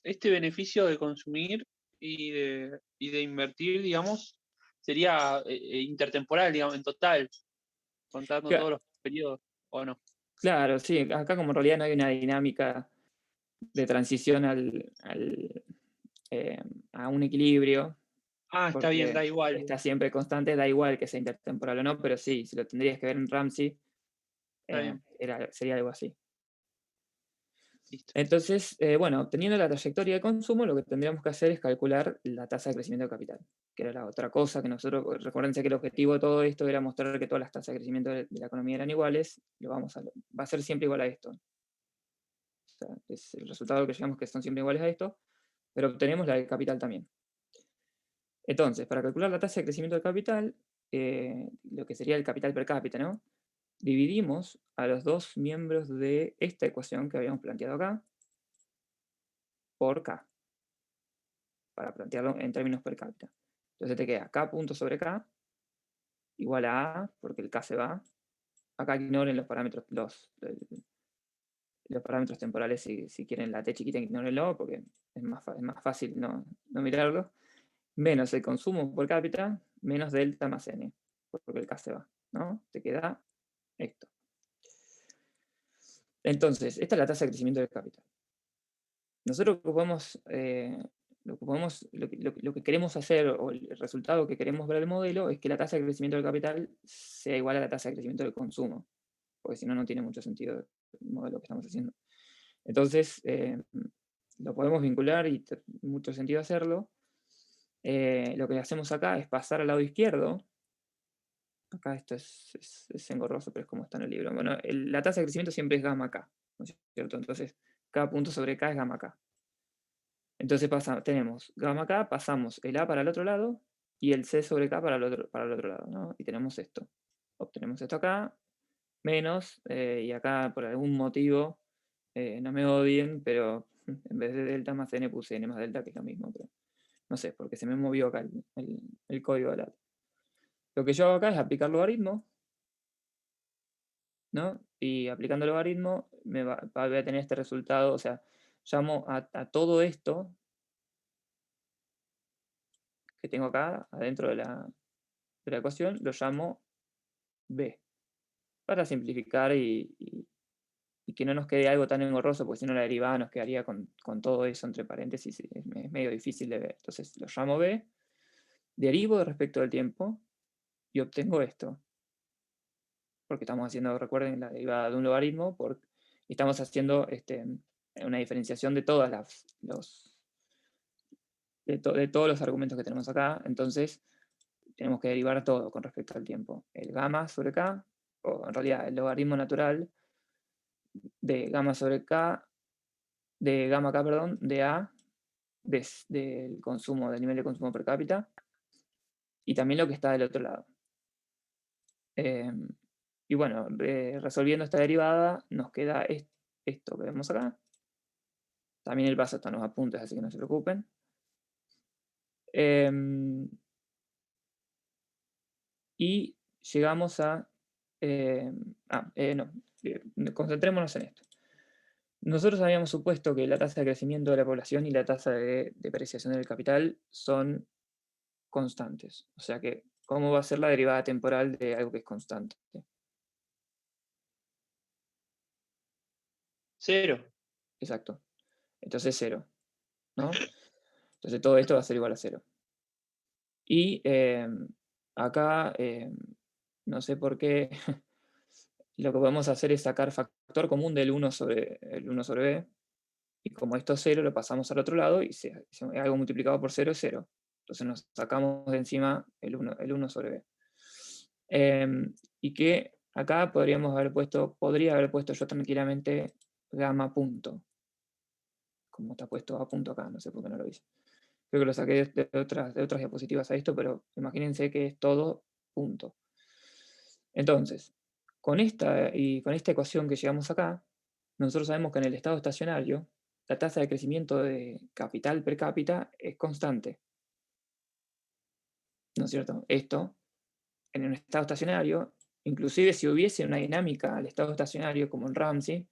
C: este beneficio de consumir y de invertir, digamos, sería intertemporal, digamos, en total, contando todos los periodos, ¿o no?
A: Claro, sí, acá como en realidad no hay una dinámica de transición a un equilibrio,
C: Ah, está bien, da
A: porque
C: igual.
A: está siempre constante, da igual que sea intertemporal o no, pero sí, si lo tendrías que ver en Ramsey,
C: Está bien,
A: sería algo así.
C: listo.
A: Entonces, bueno, teniendo la trayectoria de consumo, lo que tendríamos que hacer es calcular la tasa de crecimiento de capital, que era la otra cosa que nosotros, recuérdense que el objetivo de todo esto era mostrar que todas las tasas de crecimiento de la economía eran iguales, va a ser siempre igual a esto. O sea, es el resultado al que llegamos que son siempre iguales a esto, pero obtenemos la del capital también. Entonces, para calcular la tasa de crecimiento del capital, lo que sería el capital per cápita, ¿no? Dividimos a los dos miembros de esta ecuación que habíamos planteado acá por K, para plantearlo en términos per cápita. Entonces te queda K punto sobre K igual a A, porque el K se va. Acá ignoren los parámetros, los parámetros temporales, si quieren la T chiquita, ignórenlo, porque es más fácil no mirarlo, menos el consumo por cápita, menos delta más n, porque el K se va, ¿no? Te queda esto. Entonces, esta es la tasa de crecimiento del capital. Nosotros lo que queremos hacer, o el resultado que queremos ver del modelo, es que la tasa de crecimiento del capital sea igual a la tasa de crecimiento del consumo, porque si no, no tiene mucho sentido el modelo que estamos haciendo. Entonces, lo podemos vincular y tiene mucho sentido hacerlo. Lo que hacemos acá es pasar al lado izquierdo. Acá esto es engorroso, pero es como está en el libro. Bueno, la tasa de crecimiento siempre es gamma K, ¿no es cierto? Entonces, cada punto sobre K es gamma K. Entonces tenemos gamma K, pasamos el A para el otro lado y el C sobre K para el otro lado, ¿no? Y tenemos esto. Obtenemos esto acá, menos, y acá por algún motivo, no me odien, pero en vez de delta más n puse n más delta, que es lo mismo, pero no sé, porque se me movió acá el código de la. Lo que yo hago acá es aplicar logaritmo, ¿no? Y aplicando logaritmo voy a tener este resultado, o sea, llamo a todo esto que tengo acá, adentro de la ecuación, lo llamo B, para simplificar y que no nos quede algo tan engorroso, porque si no la derivada nos quedaría con todo eso entre paréntesis, es medio difícil de ver. Entonces lo llamo B, derivo respecto del tiempo, y obtengo esto. Porque estamos haciendo, recuerden, la derivada de un logaritmo, y estamos haciendo una diferenciación de todos los argumentos que tenemos acá. Entonces, tenemos que derivar todo con respecto al tiempo. El gamma sobre K, o en realidad el logaritmo natural de gamma sobre K, de gamma K, perdón, de A, del consumo, del nivel de consumo per cápita, y también lo que está del otro lado. Y bueno, resolviendo esta derivada, nos queda esto que vemos acá. También el paso está en los apuntes, así que no se preocupen. Y llegamos a... concentrémonos en esto. Nosotros habíamos supuesto que la tasa de crecimiento de la población y la tasa de depreciación del capital son constantes. O sea que, ¿cómo va a ser la derivada temporal de algo que es constante?
C: 0.
A: Exacto. Entonces 0, ¿no? Entonces todo esto va a ser igual a 0. Y acá, no sé por qué, lo que podemos hacer es sacar factor común del 1 sobre b, y como esto es 0, lo pasamos al otro lado, y si algo multiplicado por 0 es 0. Entonces nos sacamos de encima el 1 sobre b. Y que acá podría haber puesto yo tranquilamente gamma punto, como está puesto a punto acá, no sé por qué no lo hice. Creo que lo saqué de otras diapositivas a esto, pero imagínense que es todo punto. Entonces, con esta ecuación que llegamos acá, nosotros sabemos que en el estado estacionario, la tasa de crecimiento de capital per cápita es constante. ¿No es cierto? Esto, en un estado estacionario, inclusive si hubiese una dinámica al estado estacionario, como en Ramsey,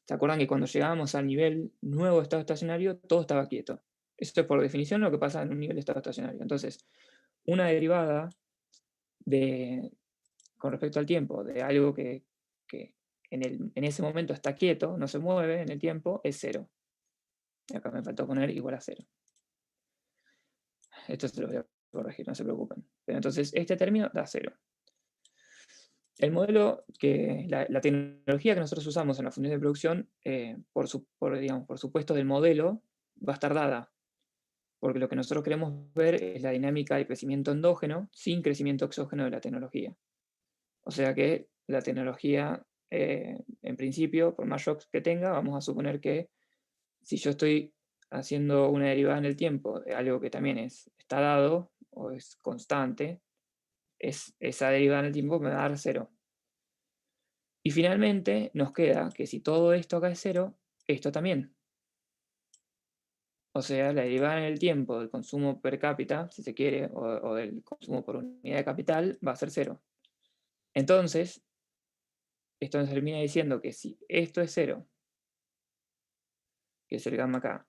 A: ¿se acuerdan que cuando llegábamos al nivel nuevo de estado estacionario, todo estaba quieto? Esto es por definición lo que pasa en un nivel de estado estacionario. Entonces, una derivada con respecto al tiempo de algo que en ese momento está quieto, no se mueve en el tiempo, es 0. Acá me faltó poner igual a 0. Esto se lo voy a corregir, no se preocupen. Pero entonces este término da 0. El modelo, la tecnología que nosotros usamos en la función de producción, por supuesto del modelo, va a estar dada. Porque lo que nosotros queremos ver es la dinámica de crecimiento endógeno sin crecimiento exógeno de la tecnología. O sea que la tecnología, en principio, por más shocks que tenga, vamos a suponer que si yo estoy haciendo una derivada en el tiempo de algo que también está dado o es constante, esa derivada en el tiempo me va a dar 0. Y finalmente nos queda que si todo esto acá es 0, esto también. O sea, la derivada en el tiempo del consumo per cápita, si se quiere, o del consumo por unidad de capital, va a ser 0. Entonces, esto nos termina diciendo que si esto es 0 que es el gamma K,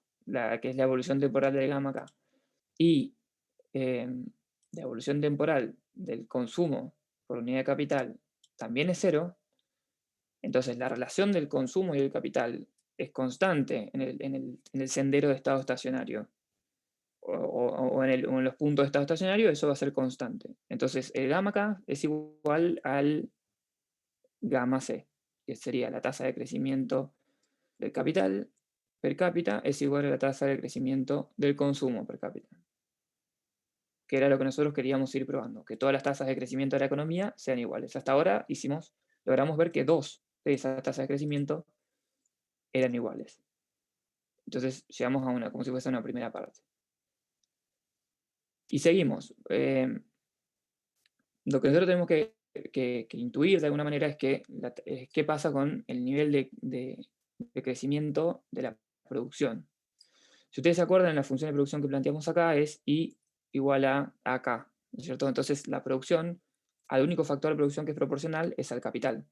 A: que es la evolución temporal del gamma K, y la evolución temporal del consumo por unidad de capital también es 0, entonces la relación del consumo y el capital es constante en el sendero de estado estacionario, o en los puntos de estado estacionario, eso va a ser constante. Entonces el gamma K es igual al gamma C, que sería la tasa de crecimiento del capital per cápita es igual a la tasa de crecimiento del consumo per cápita, que era lo que nosotros queríamos ir probando, que todas las tasas de crecimiento de la economía sean iguales. Hasta ahora logramos ver que 2 de esas tasas de crecimiento eran iguales. Entonces llegamos a una, como si fuese una primera parte. Y seguimos. Lo que nosotros tenemos que intuir de alguna manera es qué pasa con el nivel de crecimiento de la producción. Si ustedes se acuerdan, la función de producción que planteamos acá es I igual a AK, ¿no es cierto? Entonces la producción, al único factor de producción que es proporcional es al capital.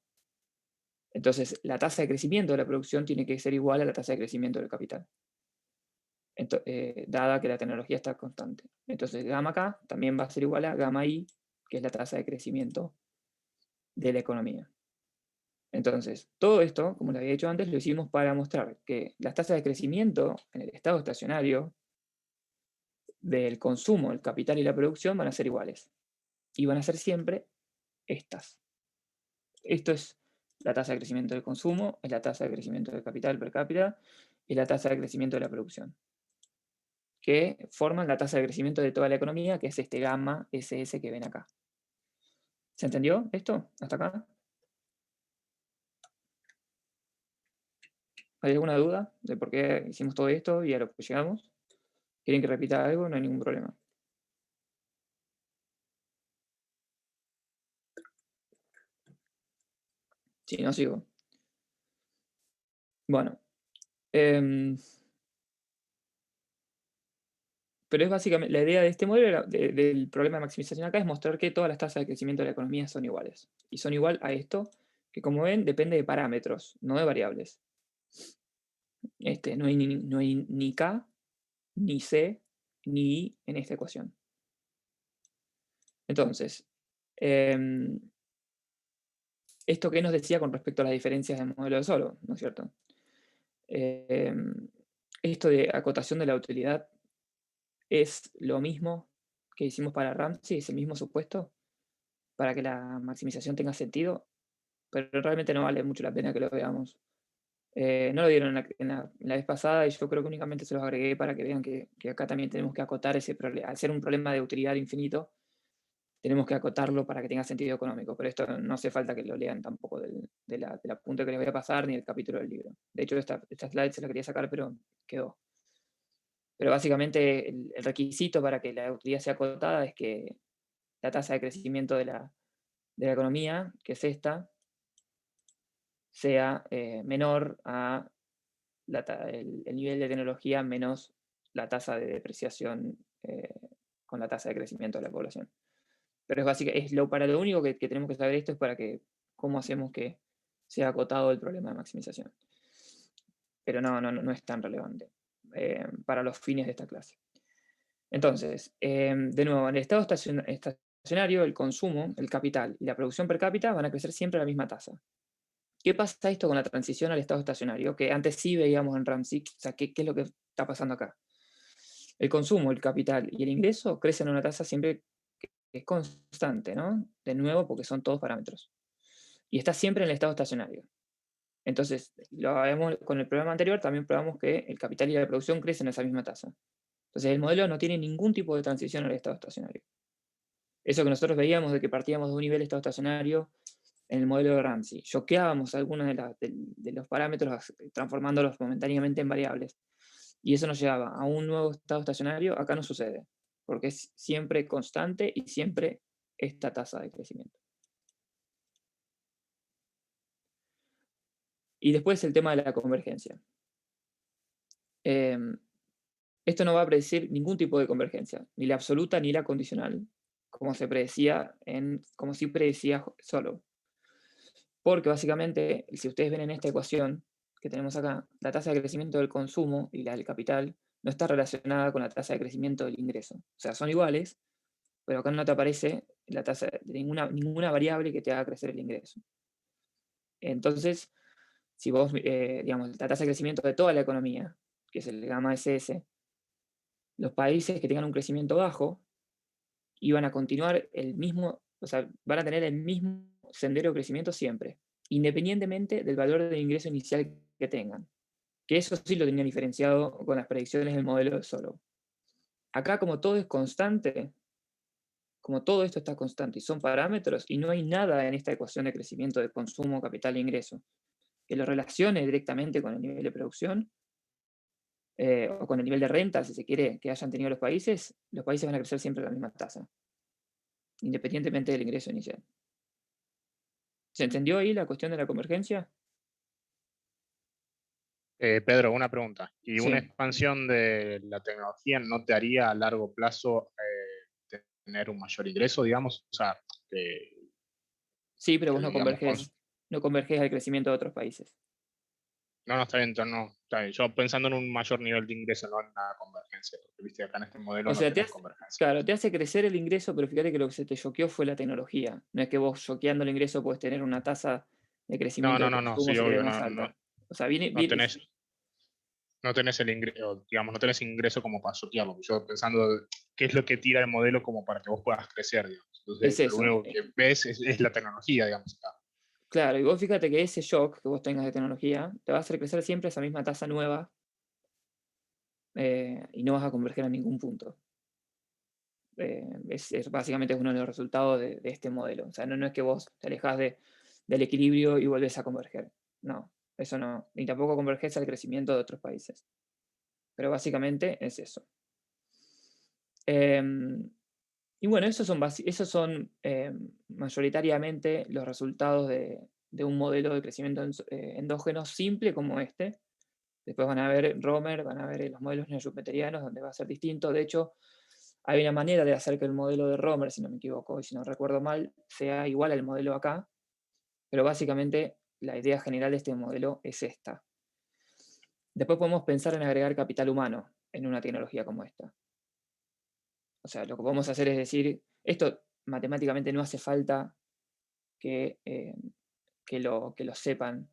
A: Entonces la tasa de crecimiento de la producción tiene que ser igual a la tasa de crecimiento del capital, dada que la tecnología está constante. Entonces gamma K también va a ser igual a gamma I, que es la tasa de crecimiento de la economía. Entonces, todo esto, como les había dicho antes, lo hicimos para mostrar que las tasas de crecimiento en el estado estacionario del consumo, el capital y la producción van a ser iguales. Y van a ser siempre estas. Esto es la tasa de crecimiento del consumo, es la tasa de crecimiento del capital per cápita y la tasa de crecimiento de la producción, que forman la tasa de crecimiento de toda la economía, que es este gamma SS que ven acá. ¿Se entendió esto hasta acá? ¿Hay alguna duda de por qué hicimos todo esto y a lo que llegamos? ¿Quieren que repita algo? No hay ningún problema. Sí, no sigo. Bueno. Pero es básicamente, la idea de este modelo, del problema de maximización acá, es mostrar que todas las tasas de crecimiento de la economía son iguales. Y son igual a esto, que como ven, depende de parámetros, no de variables. No hay ni K, ni C, ni I en esta ecuación. Entonces, ¿esto qué nos decía con respecto a las diferencias del modelo de Solow? ¿No es cierto? Esto de acotación de la utilidad es lo mismo que hicimos para Ramsey, es el mismo supuesto para que la maximización tenga sentido, pero realmente no vale mucho la pena que lo veamos. No lo dieron en la vez pasada y yo creo que únicamente se los agregué para que vean que acá también tenemos que acotar ese problema. Al ser un problema de utilidad infinito, tenemos que acotarlo para que tenga sentido económico, pero esto no hace falta que lo lean tampoco del apunte que les voy a pasar ni el capítulo del libro. De hecho, esta slide se la quería sacar, pero quedó. Pero básicamente el requisito para que la utilidad sea acotada es que la tasa de crecimiento de la economía, que es esta, sea menor a el nivel de tecnología menos la tasa de depreciación con la tasa de crecimiento de la población. Pero es básicamente, para lo único que tenemos que saber esto es para que cómo hacemos que sea acotado el problema de maximización. Pero no es tan relevante para los fines de esta clase. Entonces, de nuevo, en el estado estacionario, el consumo, el capital y la producción per cápita van a crecer siempre a la misma tasa. ¿Qué pasa esto con la transición al estado estacionario? Que antes sí veíamos en Ramsey, o sea, ¿qué es lo que está pasando acá? El consumo, el capital y el ingreso crecen a una tasa siempre que es constante, ¿no? De nuevo, porque son todos parámetros. Y está siempre en el estado estacionario. Entonces, con el programa anterior también probamos que el capital y la producción crecen a esa misma tasa. Entonces, el modelo no tiene ningún tipo de transición al estado estacionario. Eso que nosotros veíamos de que partíamos de un nivel de estado estacionario en el modelo de Ramsey. Choqueábamos algunos de los parámetros transformándolos momentáneamente en variables. Y eso nos llevaba a un nuevo estado estacionario. Acá no sucede, porque es siempre constante y siempre esta tasa de crecimiento. Y después el tema de la convergencia. Esto no va a predecir ningún tipo de convergencia, ni la absoluta ni la condicional, como sí predecía Solow. Porque básicamente, si ustedes ven en esta ecuación, que tenemos acá, la tasa de crecimiento del consumo y la del capital, no está relacionada con la tasa de crecimiento del ingreso. O sea, son iguales, pero acá no te aparece la tasa de ninguna variable que te haga crecer el ingreso. Entonces, si vos, digamos, la tasa de crecimiento de toda la economía, que es el gamma SS, los países que tengan un crecimiento bajo iban a continuar el mismo, o sea, van a tener el mismo sendero de crecimiento siempre, independientemente del valor de ingreso inicial que tengan. Que eso sí lo tenían diferenciado con las predicciones del modelo de Solow. Acá, como todo es constante, como todo esto está constante y son parámetros, y no hay nada en esta ecuación de crecimiento de consumo, capital e ingreso que lo relacione directamente con el nivel de producción, o con el nivel de renta, si se quiere, que hayan tenido los países van a crecer siempre a la misma tasa, independientemente del ingreso inicial. ¿Se entendió ahí la cuestión de la convergencia?
G: Pedro, una pregunta. ¿Y una
A: Sí.
G: expansión de la tecnología no te haría a largo plazo tener un mayor ingreso, digamos? O sea,
A: Sí, pero vos
G: que, digamos,
A: no converges al crecimiento de otros países.
G: no, está bien, está bien. Yo pensando en un mayor nivel de ingreso, no en una convergencia, porque viste, acá en este modelo
A: O
G: no
A: sea,
G: tenés convergencia.
A: claro, te hace crecer el ingreso, pero fíjate que lo que se te choqueó fue la tecnología. No es que vos choqueando el ingreso puedes tener una tasa de crecimiento de
G: No,
A: consumo
G: sí,
A: si querés
G: obvio,
A: más alta. O sea, viene,
G: no tenés el ingreso, digamos, no tenés ingreso como para choquearlo. Yo pensando qué es lo que tira el modelo como para que vos puedas crecer, digamos.
A: es
G: Entonces, lo
A: eso.
G: único que ves es la tecnología, digamos. Acá.
A: Claro, y vos fíjate que ese shock que vos tengas de tecnología te va a hacer crecer siempre esa misma tasa nueva, y no vas a converger a ningún punto. Básicamente es uno de los resultados de este modelo. O sea, no es que vos te alejás del equilibrio y volvés a converger. No, eso no. Ni tampoco converges al crecimiento de otros países. Pero básicamente es eso. Y bueno, esos son mayoritariamente los resultados de un modelo de crecimiento endógeno simple como este. Después van a ver Romer, van a ver los modelos neoyupiterianos, donde va a ser distinto. De hecho, hay una manera de hacer que el modelo de Romer, si no me equivoco y si no recuerdo mal, sea igual al modelo acá, pero básicamente la idea general de este modelo es esta. Después podemos pensar en agregar capital humano en una tecnología como esta. O sea, lo que podemos hacer es decir, esto matemáticamente no hace falta que, que lo sepan,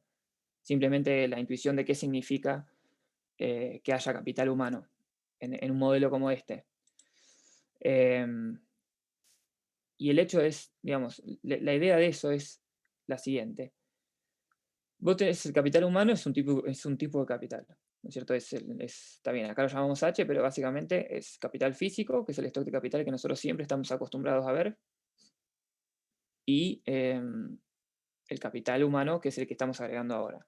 A: simplemente la intuición de qué significa que haya capital humano en un modelo como este. Y el hecho es, digamos, la idea de eso es la siguiente. Vos tenés el capital humano, es un tipo de capital, ¿no es cierto? Está bien, acá lo llamamos H, pero básicamente es capital físico, que es el stock de capital que nosotros siempre estamos acostumbrados a ver, y el capital humano, que es el que estamos agregando ahora.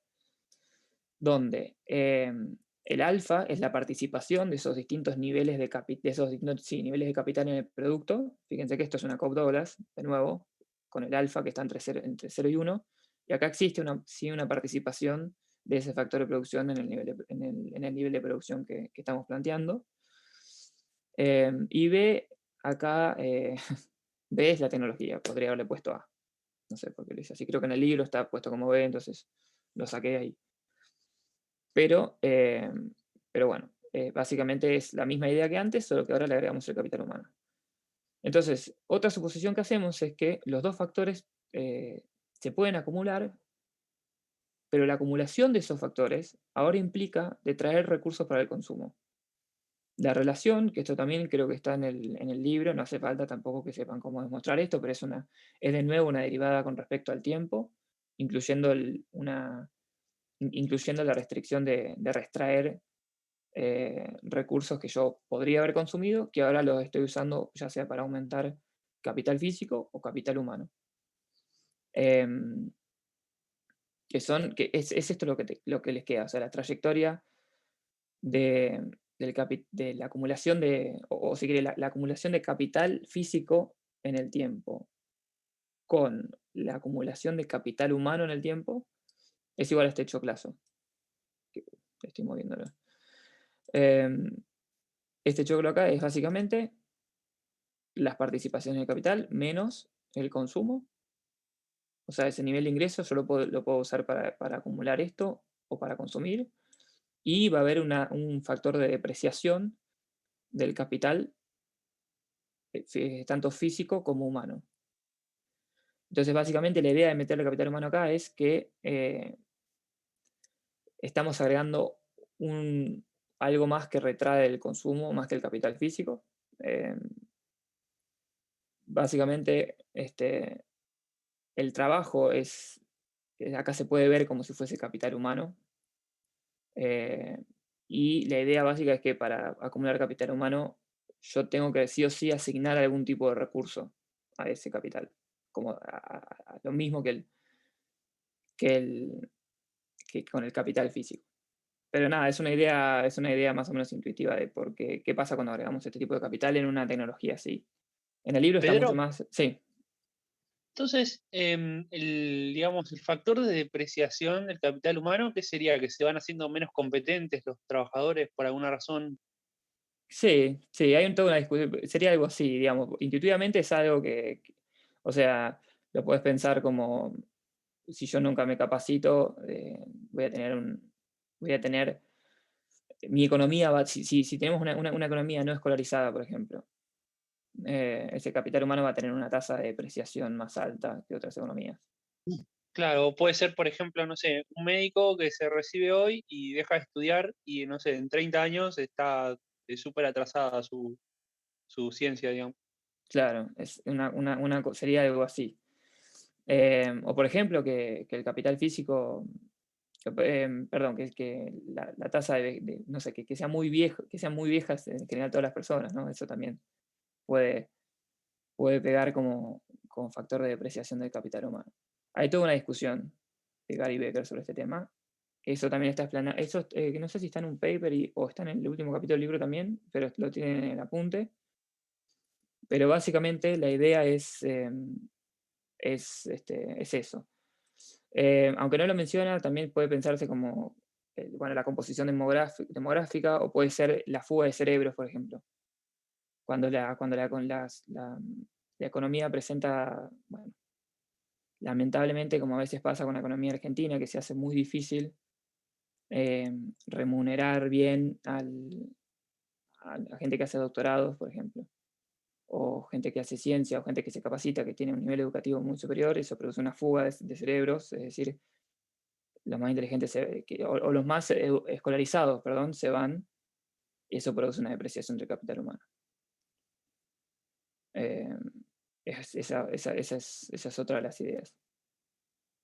A: Donde el alfa es la participación de esos distintos niveles niveles de capital en el producto. Fíjense que esto es una Cobb-Douglas, de nuevo, con el alfa que está entre 0 y 1. Y acá existe una participación de ese factor de producción en el nivel de producción que estamos planteando. Y B, acá, B es la tecnología, podría haberle puesto A. No sé por qué lo hice así. Creo que en el libro está puesto como B, entonces lo saqué de ahí. Pero bueno, básicamente es la misma idea que antes, solo que ahora le agregamos el capital humano. Entonces, otra suposición que hacemos es que los dos factores se pueden acumular, pero la acumulación de esos factores ahora implica de traer recursos para el consumo. La relación, que esto también creo que está en el libro, no hace falta tampoco que sepan cómo demostrar esto, pero es de nuevo una derivada con respecto al tiempo, incluyendo incluyendo la restricción de reextraer recursos que yo podría haber consumido, que ahora los estoy usando ya sea para aumentar capital físico o capital humano. Que es esto lo que les queda, o sea, la trayectoria de la acumulación o si quiere, la acumulación de capital físico en el tiempo con la acumulación de capital humano en el tiempo es igual a este choclazo. Estoy moviéndolo. Este choclo acá es básicamente las participaciones de capital menos el consumo. O sea, ese nivel de ingreso yo lo puedo usar para acumular esto o para consumir, y va a haber un factor de depreciación del capital, tanto físico como humano. Entonces, básicamente, la idea de meter el capital humano acá es que estamos agregando algo más que retrae el consumo, más que el capital físico. Básicamente, el trabajo acá se puede ver como si fuese capital humano. Y la idea básica es que para acumular capital humano, yo tengo que sí o sí asignar algún tipo de recurso a ese capital, como a lo mismo que con el capital físico. Pero nada, es una idea más o menos intuitiva de qué pasa cuando agregamos este tipo de capital en una tecnología así. En el libro está mucho
C: Pedro,
A: más. Sí,
C: entonces, digamos, el factor de depreciación del capital humano, ¿qué sería? ¿Que se van haciendo menos competentes los trabajadores por alguna razón?
A: sí, hay toda una discusión. Sería algo así, digamos. Intuitivamente es algo o sea, lo puedes pensar como si yo nunca me capacito, voy a tener mi economía, si tenemos una economía no escolarizada, por ejemplo, ese capital humano va a tener una tasa de depreciación más alta que otras economías.
C: Claro, puede ser, por ejemplo, no sé, un médico que se recibe hoy y deja de estudiar y, no sé, en 30 años está súper atrasada su ciencia, digamos.
A: Claro, sería algo así. O por ejemplo, que el capital físico, perdón, que la tasa no sé, que sea muy viejo, que sean muy viejas en general todas las personas, ¿no? Eso también puede pegar como factor de depreciación del capital humano. Hay toda una discusión de Gary Becker sobre este tema. Eso también está explanado. Eso no sé si está en un paper o está en el último capítulo del libro también, pero lo tienen en el apunte. Pero básicamente la idea es eso. Aunque no lo menciona, también puede pensarse como bueno, la composición demográfica, o puede ser la fuga de cerebros, por ejemplo. Cuando la economía presenta, bueno, lamentablemente, como a veces pasa con la economía argentina, que se hace muy difícil remunerar bien a la gente que hace doctorados, por ejemplo, o gente que hace ciencia, o gente que se capacita, que tiene un nivel educativo muy superior. Eso produce una fuga de cerebros, es decir, los más inteligentes o los más escolarizados, perdón, se van, y eso produce una depreciación del capital humano. Eh, esa es otra de las ideas.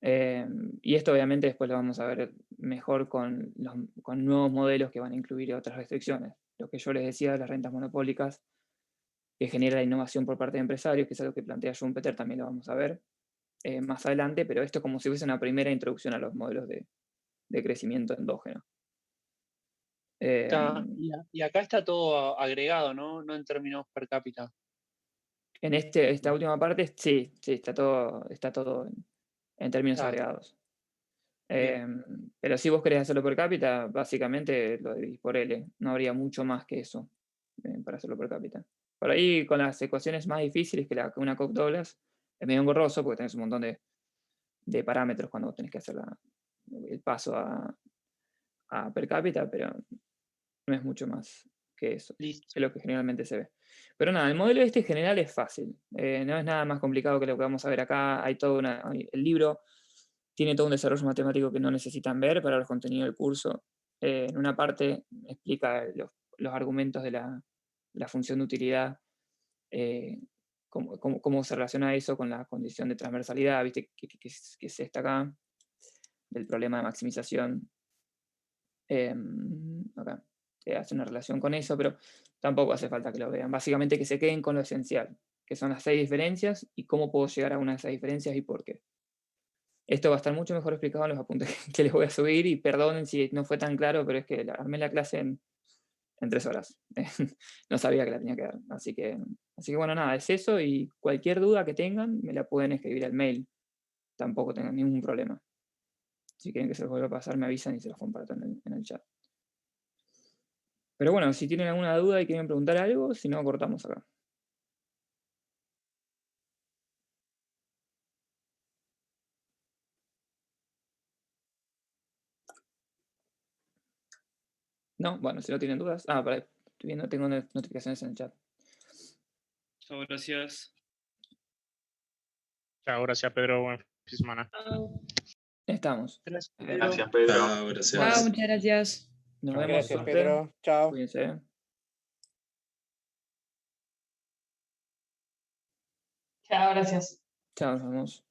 A: Y esto obviamente después lo vamos a ver mejor con nuevos modelos que van a incluir otras restricciones. Lo que yo les decía de las rentas monopólicas, que genera la innovación por parte de empresarios, que es algo que plantea Schumpeter, también lo vamos a ver más adelante, pero esto es como si fuese una primera introducción a los modelos de crecimiento endógeno.
C: Y acá está todo agregado, ¿no? No en términos per cápita.
A: En esta última parte, sí, está todo en términos
C: Claro,
A: agregados.
C: bien.
A: Pero si vos querés hacerlo per cápita, básicamente lo dividís por L. No habría mucho más que eso para hacerlo per cápita. Por ahí, con las ecuaciones más difíciles que una Cobb-Douglas, es medio engorroso porque tenés un montón de parámetros cuando tenés que hacer el paso a per cápita, pero no es mucho más que eso.
C: Listo.
A: Es lo que generalmente se ve. Pero nada, el modelo en general es fácil. No es nada más complicado que lo que vamos a ver acá. El libro tiene todo un desarrollo matemático que no necesitan ver para los contenidos del curso. En una parte explica los argumentos de la función de utilidad, cómo se relaciona eso con la condición de transversalidad, ¿viste? Que es esta acá, del problema de maximización. Acá hace una relación con eso, pero tampoco hace falta que lo vean. Básicamente que se queden con lo esencial, que son las 6 diferencias y cómo puedo llegar a una de esas diferencias y por qué. Esto va a estar mucho mejor explicado en los apuntes que les voy a subir, y perdonen si no fue tan claro, pero es que armé la clase en 3 horas. No sabía que la tenía que dar. Así que bueno, nada, es eso, y cualquier duda que tengan me la pueden escribir al mail. Tampoco tengan ningún problema. Si quieren que se los vuelva a pasar, me avisan y se los comparto en el chat. Pero bueno, si tienen alguna duda y quieren preguntar algo, si no, cortamos acá. No, bueno, si no tienen dudas. Para, estoy viendo, tengo notificaciones en el chat.
H: Chao, gracias.
G: Chao, gracias Pedro, buen fin de semana.
F: Chao.
A: Estamos.
C: Gracias,
A: Eh,
C: Pedro.
I: Gracias, Pedro.
H: Chao, gracias.
A: Bueno.
F: Chao, muchas gracias.
A: Nos
G: Chao.
A: vemos.
D: Gracias,
A: suerte.
D: Pedro. Chao.
A: Cuídense.
E: Chao, gracias.
A: Chao, nos vemos.